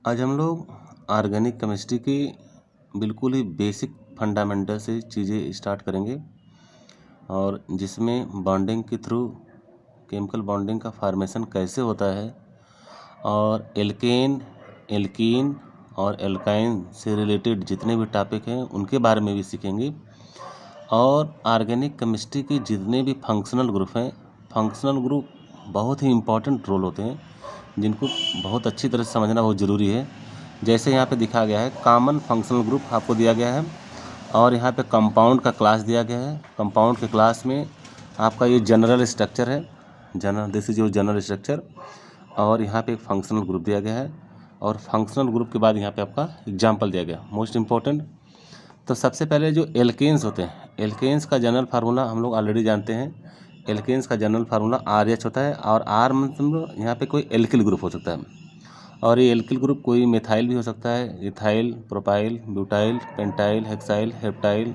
आज हम लोग ऑर्गेनिक केमिस्ट्री की बिल्कुल ही बेसिक फंडामेंटल से चीज़ें स्टार्ट करेंगे और जिसमें बॉन्डिंग के थ्रू केमिकल बॉन्डिंग का फॉर्मेशन कैसे होता है और एल्केन एल्कीन और एल्काइन से रिलेटेड जितने भी टॉपिक हैं उनके बारे में भी सीखेंगे। और ऑर्गेनिक केमिस्ट्री के जितने भी फंक्शनल ग्रुप हैं, फंक्शनल ग्रुप बहुत ही इम्पोर्टेंट रोल होते हैं जिनको बहुत अच्छी तरह से समझना बहुत ज़रूरी है। जैसे यहाँ पे दिखा गया है कॉमन फंक्शनल ग्रुप आपको दिया गया है और यहाँ पे कंपाउंड का क्लास दिया गया है। कंपाउंड के क्लास में आपका ये जनरल स्ट्रक्चर है, this is your general structure. और यहाँ पे एक फंक्शनल ग्रुप दिया गया है और फंक्शनल ग्रुप के बाद यहाँ पे आपका एग्जाम्पल दिया गया मोस्ट इम्पोर्टेंट। तो सबसे पहले जो एल्केन्स होते हैं, एल्केन्स का जनरल फार्मूला हम लोग ऑलरेडी जानते हैं। एल्केन्स का जनरल फार्मूला RH होता है और R मतलब यहाँ पे कोई एल्किल ग्रुप हो सकता है और ये एल्किल ग्रुप कोई मिथाइल भी हो सकता है, ethyl, propyl, butyl, pentyl, hexyl, heptyl,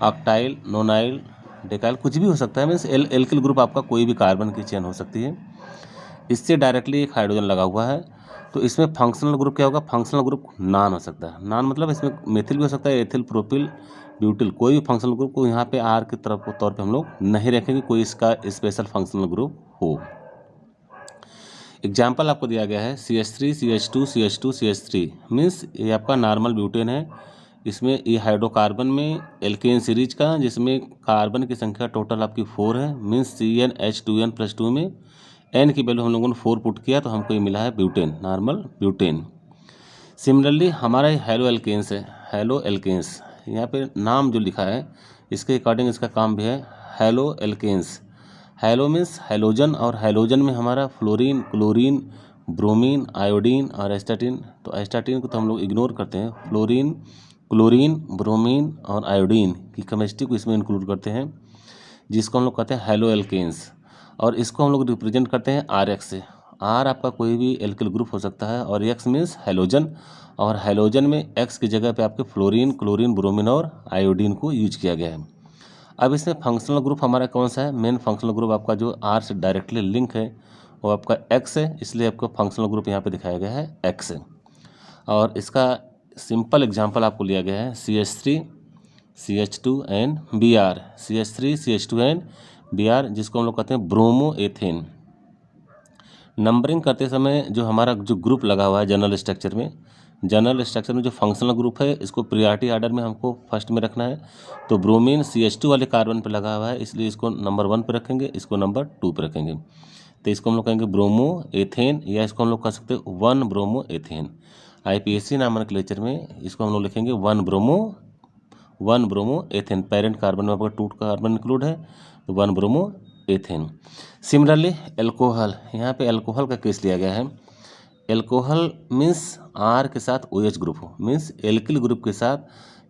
octyl, nonyl, डेकाइल, कुछ भी हो सकता है। मीन्स एल्किल ग्रुप आपका कोई भी कार्बन की चेन हो सकती है। इससे डायरेक्टली एक हाइड्रोजन लगा हुआ है तो इसमें फंक्शनल ग्रुप क्या होगा? फंक्शनल ग्रुप नॉन हो सकता है। नॉन मतलब इसमें मेथिल भी हो सकता है, एथिल, प्रोपिल, ब्यूटिल, कोई भी फंक्शनल ग्रुप को यहाँ पे R के तरफ तौर पे हम लोग नहीं रखेंगे कोई इसका स्पेशल फंक्शनल ग्रुप हो। एग्जाम्पल आपको दिया गया है CH3 CH2 CH2 CH3 means ये आपका नॉर्मल ब्यूटेन है। इसमें ये हाइड्रोकार्बन में एल्केन सीरीज का जिसमें कार्बन की संख्या टोटल आपकी 4 है। मीन्स CnH2n+2 में n की वैल्यू हम लोगों ने 4 पुट किया तो हमको ये मिला है ब्यूटेन, नॉर्मल ब्यूटेन। सिमिलरली हमारा ये हेलो एल्केन्स है, हेलो एल्केन्स यहाँ पे नाम जो लिखा है इसके अकॉर्डिंग इसका काम भी है halo alkanes. Halo means halogen और हेलोजन में हमारा फ्लोरीन, क्लोरीन, ब्रोमीन, आयोडीन और एस्टाटीन। तो एस्टाटीन को तो हम लोग इग्नोर करते हैं। फ्लोरीन, क्लोरीन, ब्रोमीन और आयोडीन की केमिस्ट्री को इसमें इंक्लूड करते हैं जिसको हम लोग कहते हैं हेलो एल्केन्स। और इसको हम लोग रिप्रेजेंट करते हैं RX से। R आपका कोई भी एल्किल ग्रुप हो सकता है और X मीन्स हेलोजन और हेलोजन में X की जगह पे आपके फ्लोरीन, क्लोरीन, ब्रोमीन और आयोडीन को यूज किया गया है। अब इसमें फंक्शनल ग्रुप हमारा कौन सा है? मेन फंक्शनल ग्रुप आपका जो R से डायरेक्टली लिंक है वो आपका X है, इसलिए आपको फंक्शनल ग्रुप यहाँ पे दिखाया गया है X है। और इसका सिंपल एग्जांपल आपको लिया गया है CH3 CH2n Br, CH3 CH2n Br जिसको हम लोग कहते हैं ब्रोमो एथेन। नंबरिंग करते समय जो हमारा जो ग्रुप लगा हुआ है जनरल स्ट्रक्चर में, जनरल स्ट्रक्चर में जो फंक्शनल ग्रुप है इसको प्रियॉरिटी ऑर्डर में हमको फर्स्ट में रखना है। तो ब्रोमीन CH2 वाले कार्बन पे लगा हुआ है इसलिए इसको नंबर 1 पे रखेंगे, इसको नंबर 2 पे रखेंगे। तो इसको हम लोग कहेंगे ब्रोमो एथेन या इसको हम लोग कह सकते हैं 1 ब्रोमो एथेन। IPSC नॉमेनक्लेचर में इसको हम लोग लिखेंगे 1 ब्रोमो एथेन। पेरेंट कार्बन में आपका 2 कार्बन इंक्लूड है तो 1 ब्रोमो एथेन। सिमिलरली एल्कोहल, यहाँ पे एल्कोहल का केस लिया गया है। एल्कोहल मीन्स R के साथ OH ग्रुप हो, मीन्स एल्किल ग्रुप के साथ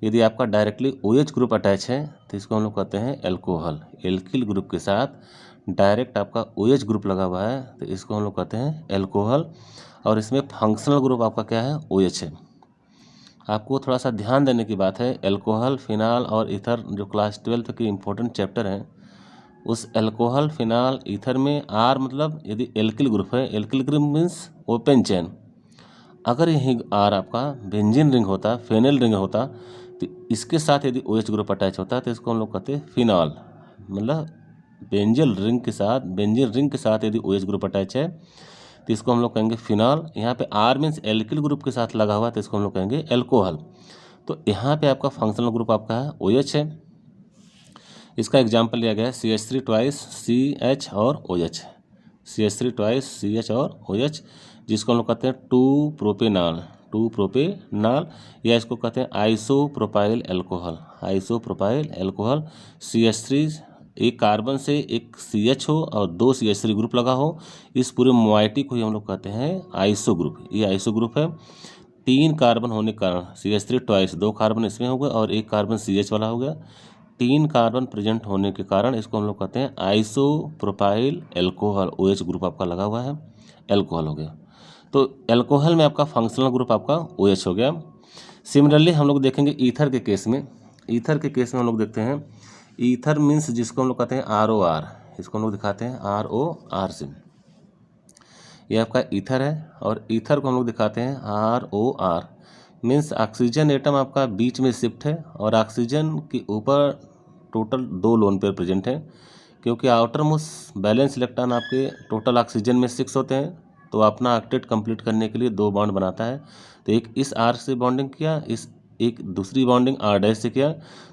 यदि आपका डायरेक्टली OH ग्रुप अटैच है तो इसको हम लोग कहते हैं एल्कोहल। एल्किल ग्रुप के साथ डायरेक्ट आपका OH ग्रुप लगा हुआ है तो इसको हम लोग कहते हैं एल्कोहल। और इसमें फंक्शनल ग्रुप आपका क्या है? OH है। आपको थोड़ा सा ध्यान देने की बात है, एल्कोहल, फिनाल और ईथर जो क्लास 12 के इम्पोर्टेंट चैप्टर हैं उस एल्कोहल, फिनाल, ईथर में R मतलब यदि एल्किल ग्रुप है, alkyl group means open chain. अगर यही R आपका बेंजीन रिंग होता, फेनल रिंग होता तो इसके साथ यदि OH ग्रुप अटैच होता तो इसको हम लोग कहते हैं फिनॉल। मतलब बेंजीन रिंग के साथ यदि OH ग्रुप अटैच है तो इसको हम लोग कहेंगे फिनॉल। यहाँ पे R मीन्स एल्किल ग्रुप के साथ लगा हुआ तो इसको हम लोग कहेंगे एल्कोहल। तो यहाँ पे आपका फंक्शनल ग्रुप आपका है OH है। इसका एग्जाम्पल लिया गया है CH3 ट्वाइस CH और OH, CH3 ट्वाइस CH और OH जिसको हम लोग कहते हैं 2 प्रोपेनॉल या इसको कहते हैं आइसोप्रोपाइल एल्कोहल। CH3 एक कार्बन से एक CH हो और 2 CH3 ग्रुप लगा हो, इस पूरे मोइटी को ही हम लोग कहते हैं आइसो ग्रुप। ये आइसो ग्रुप है। 3 कार्बन होने के कारण CH3 ट्वाइस 2 कार्बन इसमें हो गए और 1 कार्बन CH वाला हो गया। 3 कार्बन प्रेजेंट होने के कारण इसको हम लोग कहते हैं आइसोप्रोपाइल एल्कोहल। OH ग्रुप आपका लगा हुआ है, एल्कोहल हो गया। तो एल्कोहल में आपका फंक्शनल ग्रुप आपका OH हो गया। सिमिलरली हम लोग देखेंगे ईथर के केस में। हम लोग देखते हैं ईथर मीन्स जिसको हम लोग कहते हैं ROR, इसको हम लोग दिखाते हैं ROR से। ये आपका ईथर है, और ईथर को हम लोग दिखाते हैं ROR, मीन्स ऑक्सीजन एटम आपका बीच में शिफ्ट है और ऑक्सीजन के ऊपर टोटल 2 लोन पेयर प्रेजेंट हैं। क्योंकि आउटर मोस्ट बैलेंस इलेक्ट्रॉन आपके टोटल ऑक्सीजन में 6 होते हैं, तो अपना ऑक्टेट कंप्लीट करने के लिए 2 बॉन्ड बनाता है। तो एक इस R से बॉन्डिंग किया, इस एक दूसरी बॉन्डिंग R' से किया,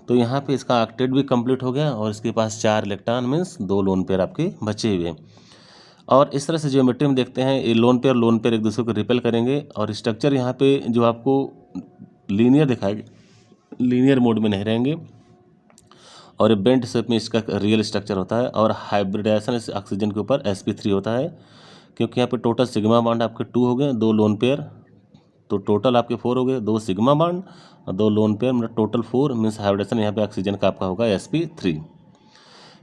तो यहाँ पे इसका ऑक्टेट भी कंप्लीट हो गया और इसके पास 4 इलेक्ट्रॉन मीन्स 2 लोन पेयर आपके बचे हुए हैं। और इस तरह से ज्योमेट्री में देखते हैं ये लोन पेयर एक दूसरे को रिपेल करेंगे, और स्ट्रक्चर यहाँ पे जो आपको लीनियर दिखाएंगे, लीनियर मोड में नहीं रहेंगे, और बेंट शेप में इसका रियल स्ट्रक्चर होता है। और हाइब्रिडाइजेशन इस ऑक्सीजन के ऊपर sp3 होता है, क्योंकि यहाँ पे टोटल सिग्मा बॉन्ड आपके 2 हो गए, 2 लोन पेयर, तो टोटल आपके 4 हो गए, 2 सिग्मा बॉन्ड और 2 लोन पेयर, मतलब टोटल 4 मीन्स हाइब्रिडाइजेशन यहाँ पे ऑक्सीजन का आपका होगा sp3।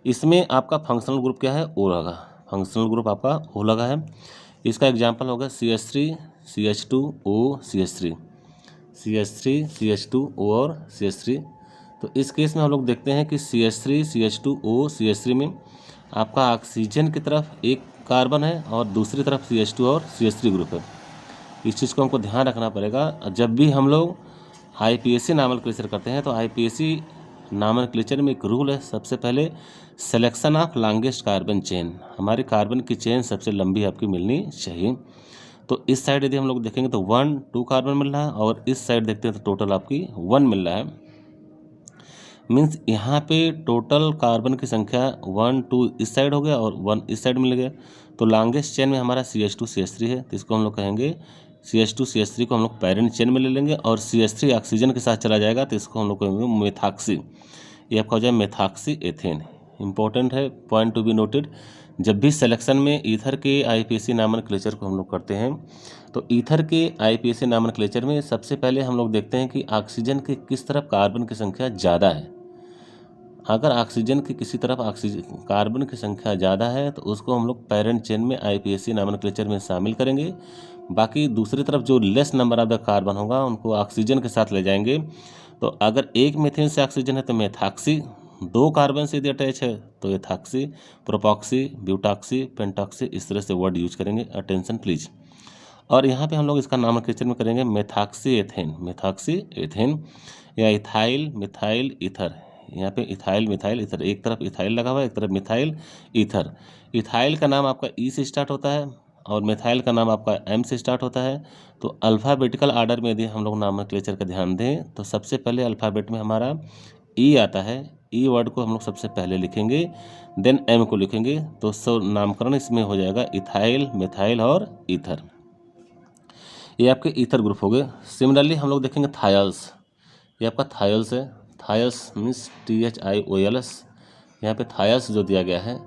इसमें आपका फंक्शनल ग्रुप क्या है, O लगा, फंक्शनल ग्रुप आपका O लगा है। इसका एग्जांपल होगा CH3 CH2O CH3, CH3 CH2O और CH3। तो इस केस में हम लोग देखते हैं कि CH3 CH2O CH3 में आपका ऑक्सीजन की तरफ एक कार्बन है और दूसरी तरफ CH2 और CH3 ग्रुप है। इस चीज़ को हमको ध्यान रखना पड़ेगा। जब भी हम लोग IPAC नॉमेनक्लेचर करते हैं तो IPAC नॉमेनक्लेचर में एक रूल है, सबसे पहले selection of longest carbon chain, हमारी कार्बन की चेन सबसे लंबी आपकी मिलनी चाहिए। तो इस साइड यदि हम लोग देखेंगे तो 1 2 कार्बन मिल रहा है, और इस साइड देखते हैं तो टोटल आपकी 1 मिल रहा है, मीन्स यहाँ पे टोटल कार्बन की संख्या 1 2 इस साइड हो गया और 1 इस साइड मिल गया। तो लॉन्गेस्ट चेन में हमारा CH2 CH3 है, तो इसको हम लोग कहेंगे CH2 CH3 को हम लोग पेरेंट चेन में ले लेंगे, और CH3 ऑक्सीजन के साथ चला जाएगा तो इसको हम लोग कहेंगे मेथॉक्सी, ये आपका हो जाए मेथॉक्सी एथेन। इंपॉर्टेंट है, पॉइंट टू बी नोटेड। जब भी सिलेक्शन में ईथर के IPAC नॉमेनक्लेचर को हम लोग करते हैं तो ईथर के IPAC नॉमेनक्लेचर में सबसे पहले हम लोग देखते हैं कि ऑक्सीजन के किस तरफ कार्बन की संख्या ज़्यादा है। अगर ऑक्सीजन की किसी तरफ कार्बन की संख्या ज़्यादा है तो उसको हम लोग पेरेंट चेन में IPAC नॉमेनक्लेचर में शामिल करेंगे। बाकी दूसरी तरफ जो less number of the carbon होगा उनको ऑक्सीजन के साथ ले जाएंगे। तो अगर एक मीथेन से ऑक्सीजन है तो मेथॉक्सी, 2 कार्बन से यदि अटैच है तो एथॉक्सी, प्रोपॉक्सी, ब्यूटॉक्सी, पेंटॉक्सी, इस तरह से वर्ड यूज करेंगे, अटेंशन प्लीज। और यहाँ पे हम लोग इसका नॉमेनक्लेचर में करेंगे मेथॉक्सी एथेन, मेथॉक्सी एथेन या इथाइल मिथाइल ईथर। यहाँ पे इथाइल मिथाइल ईथर, एक तरफ इथाइल लगा हुआ है, एक तरफ मिथाइल ईथर। इथाइल का नाम आपका E से स्टार्ट होता है और मिथाइल का नाम आपका M से स्टार्ट होता है। तो अल्फ़ाबेटिकल आर्डर में यदि हम लोग नॉमेनक्लेचर का ध्यान दें तो सबसे पहले अल्फ़ाबेट में हमारा E आता है, E वर्ड को हम लोग सबसे पहले लिखेंगे, देन M को लिखेंगे, तो सब नामकरण इसमें हो जाएगा इथाइल मिथाइल और ईथर। ये आपके ईथर ग्रुप हो गए। सिमिलरली हम लोग देखेंगे थायल्स, ये आपका थायल्स है, थायल्स मीन्स THIOLS। यहाँ पे थायल्स जो दिया गया है,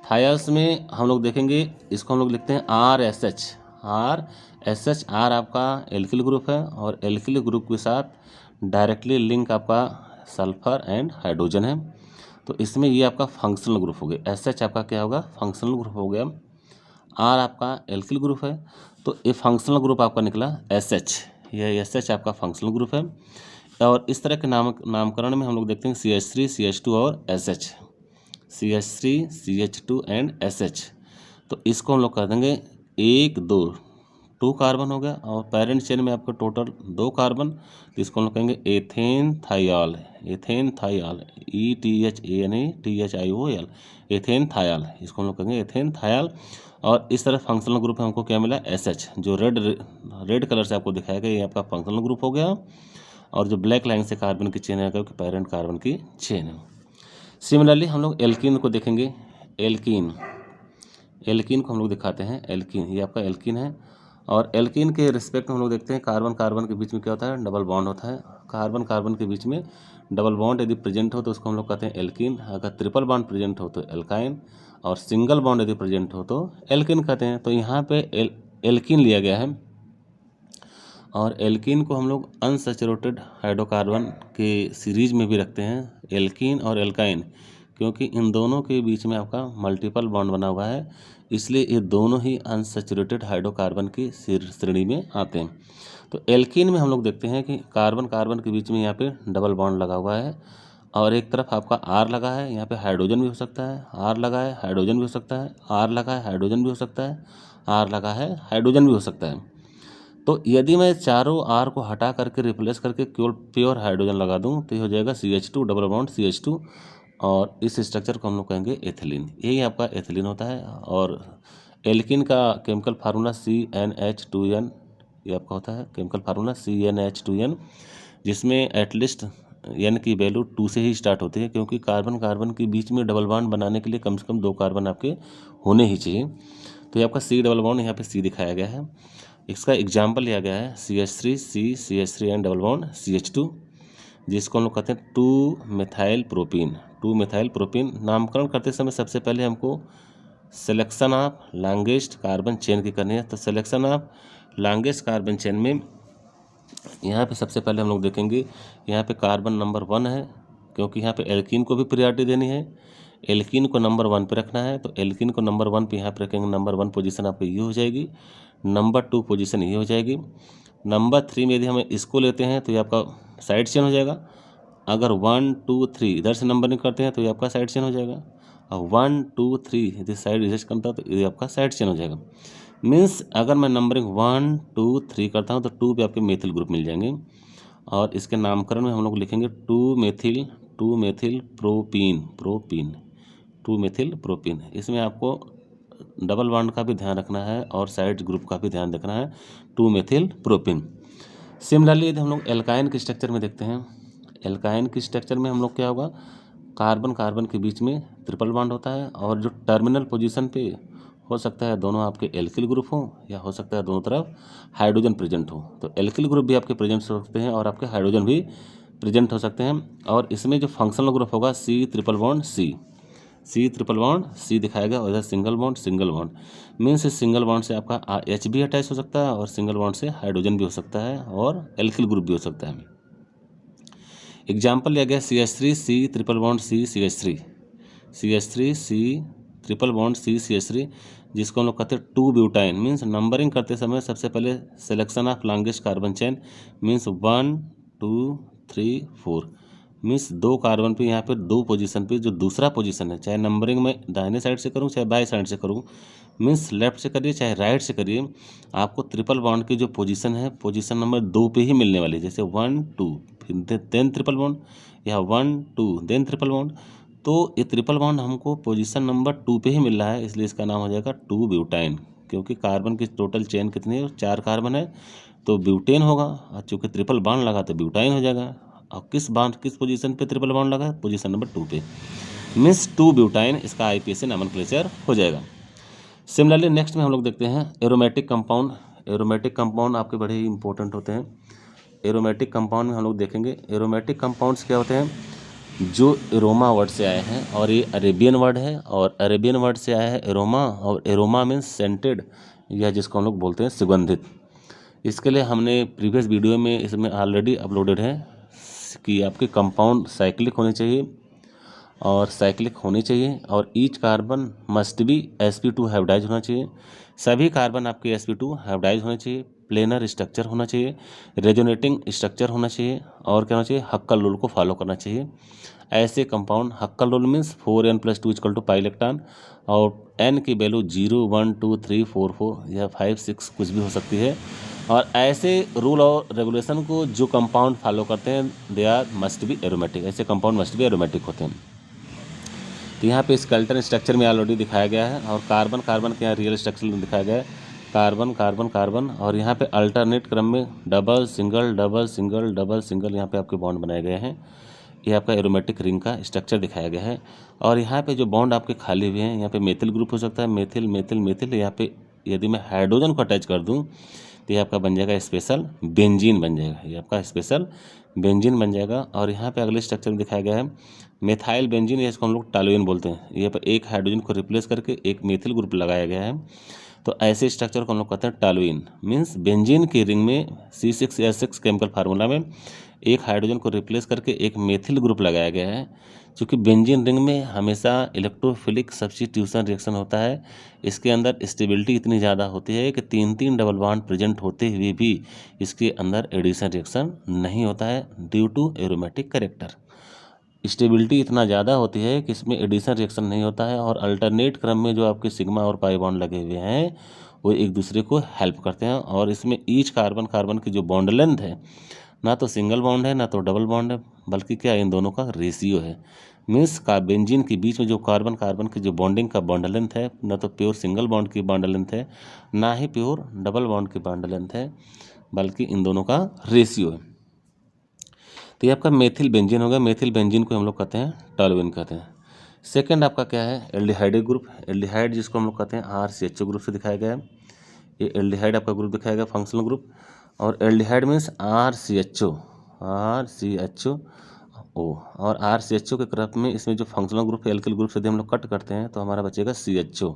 थायल्स में हम लोग देखेंगे इसको हम लोग लिखते हैं RSH, RSH। R आपका एल्किल ग्रुप है और एल्किल ग्रुप के साथ डायरेक्टली लिंक आपका सल्फर एंड हाइड्रोजन है, तो इसमें ये आपका फंक्शनल ग्रुप हो गया। SH आपका क्या होगा, फंक्शनल ग्रुप हो गया। R आपका एल्किल ग्रुप है, तो ये फंक्शनल ग्रुप आपका निकला SH, यह SH आपका फंक्शनल ग्रुप है। और इस तरह के नामकरण में हम लोग देखते हैं CH3 CH2 और SH, CH3 CH2 and SH। तो इसको हम लोग कर देंगे 1 2 कार्बन हो गया, और पेरेंट चेन में आपका टोटल 2 कार्बन, तो इसको हम लोग कहेंगे एथेन थाइल, एथेन थाइल, ETHANE एथेन थाइल, इसको हम लोग कहेंगे एथेन थाइल। और इस तरह फंक्शनल ग्रुप में हमको क्या मिला, SH, जो रेड कलर से आपको दिखाया गया, ये आपका फंक्शनल ग्रुप हो गया। और जो ब्लैक लाइन से कार्बन की चेन है क्योंकि पेरेंट कार्बन की चेन है। सिमिलरली हम लोग एल्कीन को देखेंगे, एल्कीन, एल्कीन को हम लोग दिखाते हैं, एल्कीन, ये आपका एल्कीन है। और एल्कीन के रिस्पेक्ट में हम लोग देखते हैं कार्बन कार्बन के बीच में क्या होता है, डबल बॉन्ड होता है। कार्बन कार्बन के बीच में डबल बॉन्ड यदि प्रेजेंट हो तो उसको हम लोग कहते हैं एल्कीन। अगर ट्रिपल बॉन्ड प्रेजेंट हो तो एल्काइन, और सिंगल बॉन्ड यदि प्रेजेंट हो तो एल्कीन कहते हैं। तो यहाँ पे एल्कीन लिया गया है, और एल्कीन को हम लोग अनसैचुरेटेड हाइड्रोकार्बन के सीरीज में भी रखते हैं, एल्कीन और एल्काइन, क्योंकि इन दोनों के बीच में आपका मल्टीपल बॉन्ड बना हुआ है, इसलिए ये दोनों ही अनसैचुरेटेड हाइड्रोकार्बन की श्रेणी में आते हैं। तो एल्कीन में हम लोग देखते हैं कि कार्बन कार्बन के बीच में यहाँ पे डबल बॉन्ड लगा हुआ है, और एक तरफ आपका R लगा है, यहाँ पे हाइड्रोजन भी हो सकता है, R लगा है हाइड्रोजन भी हो सकता है, R लगा है हाइड्रोजन भी हो सकता है, R लगा है, हाइड्रोजन भी हो सकता है। तो यदि मैं चारों R को हटा करके रिप्लेस करके केवल प्योर हाइड्रोजन लगा दूं तो ये हो जाएगा CH2 डबल बॉन्ड CH2, और इस स्ट्रक्चर को हम लोग कहेंगे एथिलीन। यही आपका एथिलीन होता है। और एल्किन का केमिकल फार्मूला CnH2n, ये आपका होता है केमिकल फार्मूला CnH2n, जिसमें एटलीस्ट n की वैल्यू 2 से ही स्टार्ट होती है, क्योंकि कार्बन कार्बन के बीच में डबल बॉन्ड बनाने के लिए कम से कम 2 कार्बन आपके होने ही चाहिए। तो ये आपका C डबल बॉन्ड यहाँ पे C दिखाया गया है। इसका एग्जाम्पल लिया गया है CH3 C CH3n double bond CH2, जिसको हम लोग कहते हैं 2 मिथाइल प्रोपीन। 2 मिथाइल प्रोपीन नामकरण करते समय सबसे पहले हमको selection of longest carbon chain की करनी है। तो selection of longest carbon chain में यहाँ पे सबसे पहले हम लोग देखेंगे, यहाँ पे कार्बन नंबर 1 है, क्योंकि यहाँ पे एल्कीन को भी प्रायोरिटी देनी है। एल्कीन को नंबर 1 पे रखना है, तो एल्कीन को नंबर 1 पे यहाँ पे रखेंगे। नंबर 1 पोजीशन आपकी ये हो जाएगी, नंबर 2 पोजीशन ये हो जाएगी। नंबर 3 में यदि हम इसको लेते हैं तो ये आपका साइड चेन हो जाएगा। अगर 1 2 3 इधर से नंबरिंग करते हैं तो ये आपका साइड चेन हो जाएगा। और 1 2 3 यदि साइड इधर से करता है तो ये आपका साइड चेन हो जाएगा। मीन्स अगर मैं नंबरिंग 1 2 3 करता हूँ तो 2 पे आपके मेथिल ग्रुप मिल जाएंगे। और इसके नामकरण में हम लोग लिखेंगे 2 मेथिल प्रोपीन। 2 methyl propene. इसमें आपको डबल बॉन्ड का भी ध्यान रखना है और साइड ग्रुप का भी ध्यान रखना है। 2 मेथिल प्रोपीन। सिमिलरली यदि हम लोग एल्काइन के स्ट्रक्चर में देखते हैं, एल्काइन के स्ट्रक्चर में हम लोग क्या होगा, कार्बन कार्बन के बीच में ट्रिपल बॉन्ड होता है, और जो टर्मिनल पोजीशन पे हो सकता है दोनों आपके एल्किल ग्रुप हो, या हो सकता है दोनों तरफ हाइड्रोजन प्रेजेंट हो। तो एल्किल ग्रुप भी आपके प्रेजेंट हो सकते हैं और आपके हाइड्रोजन भी प्रेजेंट हो सकते हैं। और इसमें जो फंक्शनल ग्रुप होगा C ट्रिपल बॉन्ड C दिखाया गया, और इधर सिंगल बॉन्ड मीन्स इस सिंगल बॉन्ड से आपका H भी अटैच हो सकता है, और सिंगल बॉन्ड से हाइड्रोजन भी हो सकता है, और एल्किल ग्रुप भी हो सकता है। एग्जाम्पल लिया गया CH3 C triple bond C triple bond C, जिसको हम लोग कहते हैं 2 ब्यूटाइन। मीन्स नंबरिंग करते समय सबसे पहले selection of longest carbon chain, means 1 2 3 4, means 2 carbon पे यहाँ पे 2 पोजीशन पे जो दूसरा पोजीशन है, चाहे नंबरिंग में दाहिने साइड से करूँ चाहे बाएं साइड से करूँ, मीन्स लेफ्ट से करिए चाहे राइट से करिए, आपको ट्रिपल बॉन्ड की जो पोजीशन है पोजीशन नंबर 2 पे ही मिलने वाली है। जैसे 1 2 फिर देन ट्रिपल बॉन्ड, या 1 2 देन ट्रिपल बॉन्ड। तो ये ट्रिपल बॉन्ड हमको पोजीशन नंबर 2 पे ही मिल रहा है, इसलिए इसका नाम हो जाएगा 2 ब्यूटाइन। क्योंकि कार्बन की टोटल चेन कितनी है, 4 कार्बन है, तो ब्यूटेन होगा, और चूँकि ट्रिपल बॉन्ड लगा तो ब्यूटाइन हो जाएगा। और किस पोजीशन पे ट्रिपल बॉन्ड लगा है, पोजीशन नंबर 2 पे, मीन्स 2 ब्यूटाइन इसका IPSC नॉमेनक्लेचर हो जाएगा। सिमिलरली नेक्स्ट में हम लोग देखते हैं एरोमेटिक कंपाउंड। एरोमेटिक कंपाउंड आपके बड़े ही इंपॉर्टेंट होते हैं। एरोमेटिक कंपाउंड में हम लोग देखेंगे एरोमेटिक कंपाउंड्स क्या होते हैं, जो एरोमा वर्ड से आए हैं, और ये अरेबियन वर्ड है, और अरेबियन वर्ड से आया है एरोमा, और एरोमा मीन्स सेंटेड, या जिसको हम लोग बोलते हैं सुगंधित। इसके लिए हमने प्रीवियस वीडियो में इसमें ऑलरेडी अपलोडेड है कि आपके कंपाउंड साइक्लिक होने चाहिए, और each carbon must be sp2 hybridize होना चाहिए। सभी कार्बन आपके sp2 हाइब्रिडाइज होने चाहिए। प्लेनर स्ट्रक्चर होना चाहिए, रेजोनेटिंग स्ट्रक्चर होना चाहिए, और क्या होना चाहिए, हक्कल रूल को फॉलो करना चाहिए। ऐसे compound, Huckel rule means 4n+2 = pi electron, और n की वैल्यू 0 1 2 3 4 4 या 5 6 कुछ भी हो सकती है। और ऐसे रूल और रेगुलेशन को जो कंपाउंड फॉलो करते हैं they are must be aromatic, ऐसे कंपाउंड मस्ट बी एरोमेटिक होते हैं। तो यहाँ पे स्केलेटन स्ट्रक्चर में ऑलरेडी दिखाया गया है, और कार्बन कार्बन के यहाँ रियल स्ट्रक्चर में दिखाया गया है, कार्बन कार्बन कार्बन, और यहाँ पे अल्टरनेट क्रम में double single double single double single यहाँ पे आपके बॉन्ड बनाए गए हैं। ये आपका एरोमेटिक रिंग का स्ट्रक्चर दिखाया गया है। और यहाँ पे जो बॉन्ड आपके खाली हुए हैं, यहाँ पे मेथिल ग्रुप हो सकता है, मेथिल मेथिल मेथिल। यहाँ पे यदि मैं हाइड्रोजन को अटैच कर दूँ तो ये आपका बन जाएगा स्पेशल बेंजीन बन जाएगा, ये आपका स्पेशल बेंजीन बन जाएगा। और यहाँ पे अगले स्ट्रक्चर में दिखाया गया है मेथाइल बेंजीन, इसको हम लोग टॉलुएन बोलते हैं। यहाँ पर एक हाइड्रोजन को रिप्लेस करके एक मेथिल ग्रुप लगाया गया है, तो ऐसे स्ट्रक्चर को हम लोग कहते हैं टॉलुएन। मीन्स बेंजीन की रिंग में C6H6 केमिकल फार्मूला में एक हाइड्रोजन को रिप्लेस करके एक मेथिल ग्रुप लगाया गया है। क्योंकि बेंजीन रिंग में हमेशा इलेक्ट्रोफिलिक सब्स्टिट्यूशन रिएक्शन होता है, इसके अंदर स्टेबिलिटी इतनी ज़्यादा होती है कि 3 डबल बॉन्ड प्रेजेंट होते हुए भी इसके अंदर एडिशन रिएक्शन नहीं होता है, due to aromatic character. Stability इतना ज़्यादा होती है कि इसमें एडिशन रिएक्शन नहीं होता है, और अल्टरनेट क्रम में जो आपके सिग्मा और पाई बॉन्ड लगे हुए हैं वो एक दूसरे को हेल्प करते हैं। और इसमें ईच कार्बन की जो बॉन्ड लेंथ है, ना तो सिंगल बॉन्ड है ना तो डबल बॉन्ड है, बल्कि क्या इन दोनों का रेशियो है। मीन्स का बेंजीन के बीच में जो कार्बन की जो बॉन्डिंग का बॉन्ड लेंथ है, ना तो प्योर सिंगल बॉन्ड की बॉन्ड लेंथ है, ना ही प्योर डबल बॉन्ड की बॉन्ड लेंथ है, बल्कि इन दोनों का रेशियो है। तो ये आपका मेथिल बेंजीन होगा। मेथिल बेंजीन को हम लोग कहते हैं टॉल्यूइन कहते हैं। सेकंड आपका क्या है, एल्डिहाइड ग्रुप। एल्डिहाइड जिसको हम लोग कहते हैं RCHO ग्रुप से दिखाया गया है। ये एल्डिहाइड आपका ग्रुप दिखाया गया, फंक्शनल ग्रुप। और एल्डिहाइड मीन्स RCHO और RCHO के क्रम में इसमें जो फंक्शनल ग्रुप है एल्किल ग्रुप से यदि हम लोग कट करते हैं तो हमारा बचेगा CHO।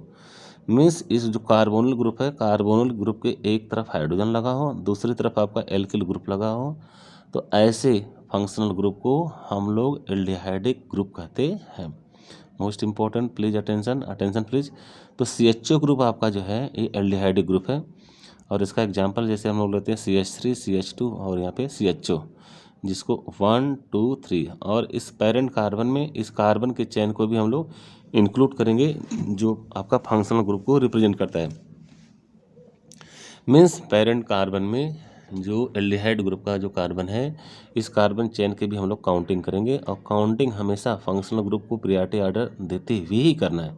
मीन्स इस जो कार्बोनिल ग्रुप है, कार्बोनिल ग्रुप के एक तरफ हाइड्रोजन लगा हो, दूसरी तरफ आपका एल्किल ग्रुप लगा हो, तो ऐसे फंक्शनल ग्रुप को हम लोग एल्डिहाइडिक ग्रुप कहते हैं। Most important, please attention please. तो CHO ग्रुप आपका जो है ये एल्डिहाइडिक ग्रुप है। और इसका एग्जांपल जैसे हम लोग लेते हैं CH3 CH2 और यहाँ पे CHO, जिसको 1 2 3, और इस पेरेंट कार्बन में इस कार्बन के चेन को भी हम लोग इंक्लूड करेंगे जो आपका फंक्शनल ग्रुप को रिप्रेजेंट करता है। मीन्स पेरेंट कार्बन में जो एल्डिहाइड ग्रुप का जो कार्बन है, इस कार्बन चेन के भी हम लोग काउंटिंग करेंगे। और काउंटिंग हमेशा फंक्शनल ग्रुप को प्रायोरिटी ऑर्डर देते हुए ही करना है।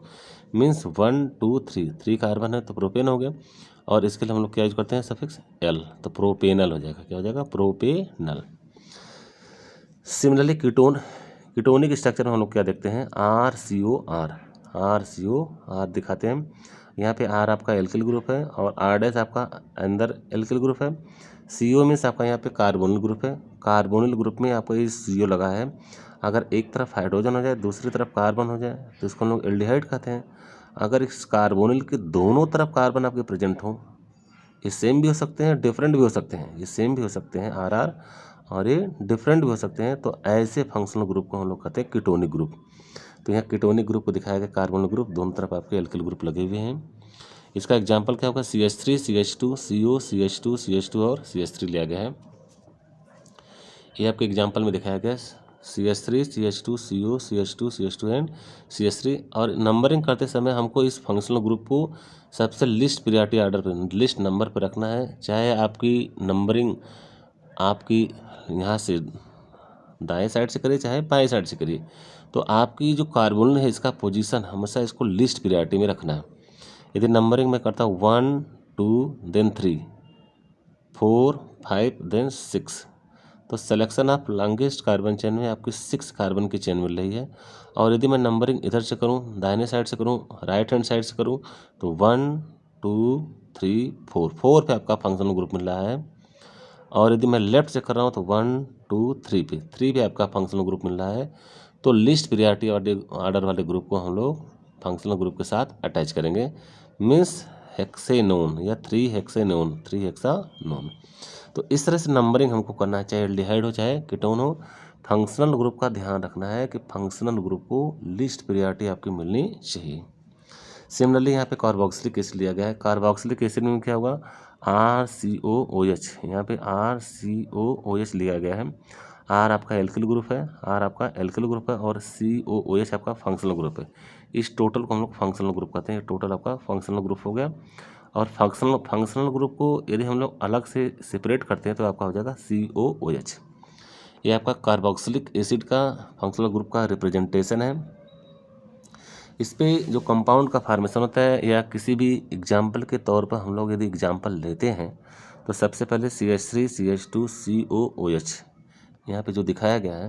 मीन्स 1 2 3 कार्बन है तो प्रोपेन हो गया, और इसके लिए हम लोग क्या यूज करते हैं, सफिक्स एल, तो प्रोपेनल हो जाएगा। क्या हो जाएगा, प्रोपेनल। सिमिलरली कीटोनिक स्ट्रक्चर में हम लोग क्या देखते हैं, RCOR दिखाते हैं। यहाँ पे R आपका एल्किल ग्रुप है और R' आपका अंदर एल्किल ग्रुप है। CO मीन्स आपका यहाँ पे कार्बोनिल ग्रुप है। कार्बोनिल ग्रुप में आपका ये CO लगा है। अगर एक तरफ हाइड्रोजन हो जाए दूसरी तरफ कार्बन हो जाए तो इसको हम लोग एल्डिहाइड कहते हैं। अगर इस कार्बोनिल के दोनों तरफ कार्बन आपके प्रेजेंट हो, ये सेम भी हो सकते हैं डिफरेंट भी हो सकते हैं, ये सेम भी हो सकते हैं RR, और ये डिफरेंट भी हो सकते हैं, तो ऐसे फंक्शनल ग्रुप को हम लोग कहते हैं कीटोनिक ग्रुप। तो यहाँ कीटोनिक ग्रुप को दिखाया गया, कार्बोनिल ग्रुप दोनों तरफ आपके एल्किल ग्रुप लगे हुए हैं। इसका एग्जांपल क्या होगा, CH3 CH2 CO CH2 CH2 और CH3 लिया गया है। ये आपके एग्जांपल में दिखाया गया CH3 CH2 CO CH2 CH2 and CH3। और नंबरिंग करते समय हमको इस फंक्शनल ग्रुप को सबसे लिस्ट प्रायोरिटी ऑर्डर पर, लिस्ट नंबर पर रखना है। चाहे आपकी नंबरिंग आपकी यहाँ से दाएं साइड से करिए चाहे बाएं साइड से करिए, तो आपकी जो कार्बोनिल है इसका पोजीशन हमेशा इसको लिस्ट प्रायोरिटी में रखना है। यदि नंबरिंग में करता हूँ 1 2 देन 3 4 5 देन 6, तो selection of longest carbon chain में आपकी 6 कार्बन की चेन मिल रही है। और यदि मैं नंबरिंग इधर से करूँ, दाहिने साइड से करूँ, राइट हैंड साइड से करूँ, तो 1 2 3 4 पे आपका फंक्शनल ग्रुप मिल रहा है। और यदि मैं लेफ्ट से कर रहा हूँ तो 1 2 3 पे आपका फंक्शनल ग्रुप मिल रहा है। तो लिस्ट प्रायोरिटी ऑर्डर वाले ग्रुप को हम लोग फंक्शनल ग्रुप के साथ अटैच करेंगे। मीन्स हेक्सेनोन या 3 हेक्सानोन। तो इस तरह से नंबरिंग हमको करना है, चाहे एल्डिहाइड हो चाहे कीटोन हो। फंक्शनल ग्रुप का ध्यान रखना है कि फंक्शनल ग्रुप को लिस्ट प्रायोरिटी आपकी मिलनी चाहिए। सिमिलरली यहाँ पे कार्बोक्सिलिक एसिड लिया गया है। कार्बोक्सिलिक एसिड में क्या होगा, RCOOH, यहाँ पे RCOOH लिया गया है। R आपका एल्किल ग्रुप है, और COOH आपका फंक्शनल ग्रुप है। इस टोटल को हम लोग फंक्शनल ग्रुप कहते हैं। टोटल आपका फंक्शनल ग्रुप हो गया। और फंक्शनल ग्रुप को यदि हम लोग अलग से सेपरेट करते हैं तो आपका हो जाएगा COOH। ये आपका कार्बोक्सिलिक एसिड का फंक्शनल ग्रुप का रिप्रेजेंटेशन है। इस पे जो कंपाउंड का फार्मेशन होता है, या किसी भी एग्जाम्पल के तौर पर हम लोग यदि एग्जाम्पल लेते हैं तो सबसे पहले CH3 CH2 COOH यहाँ पे जो दिखाया गया है,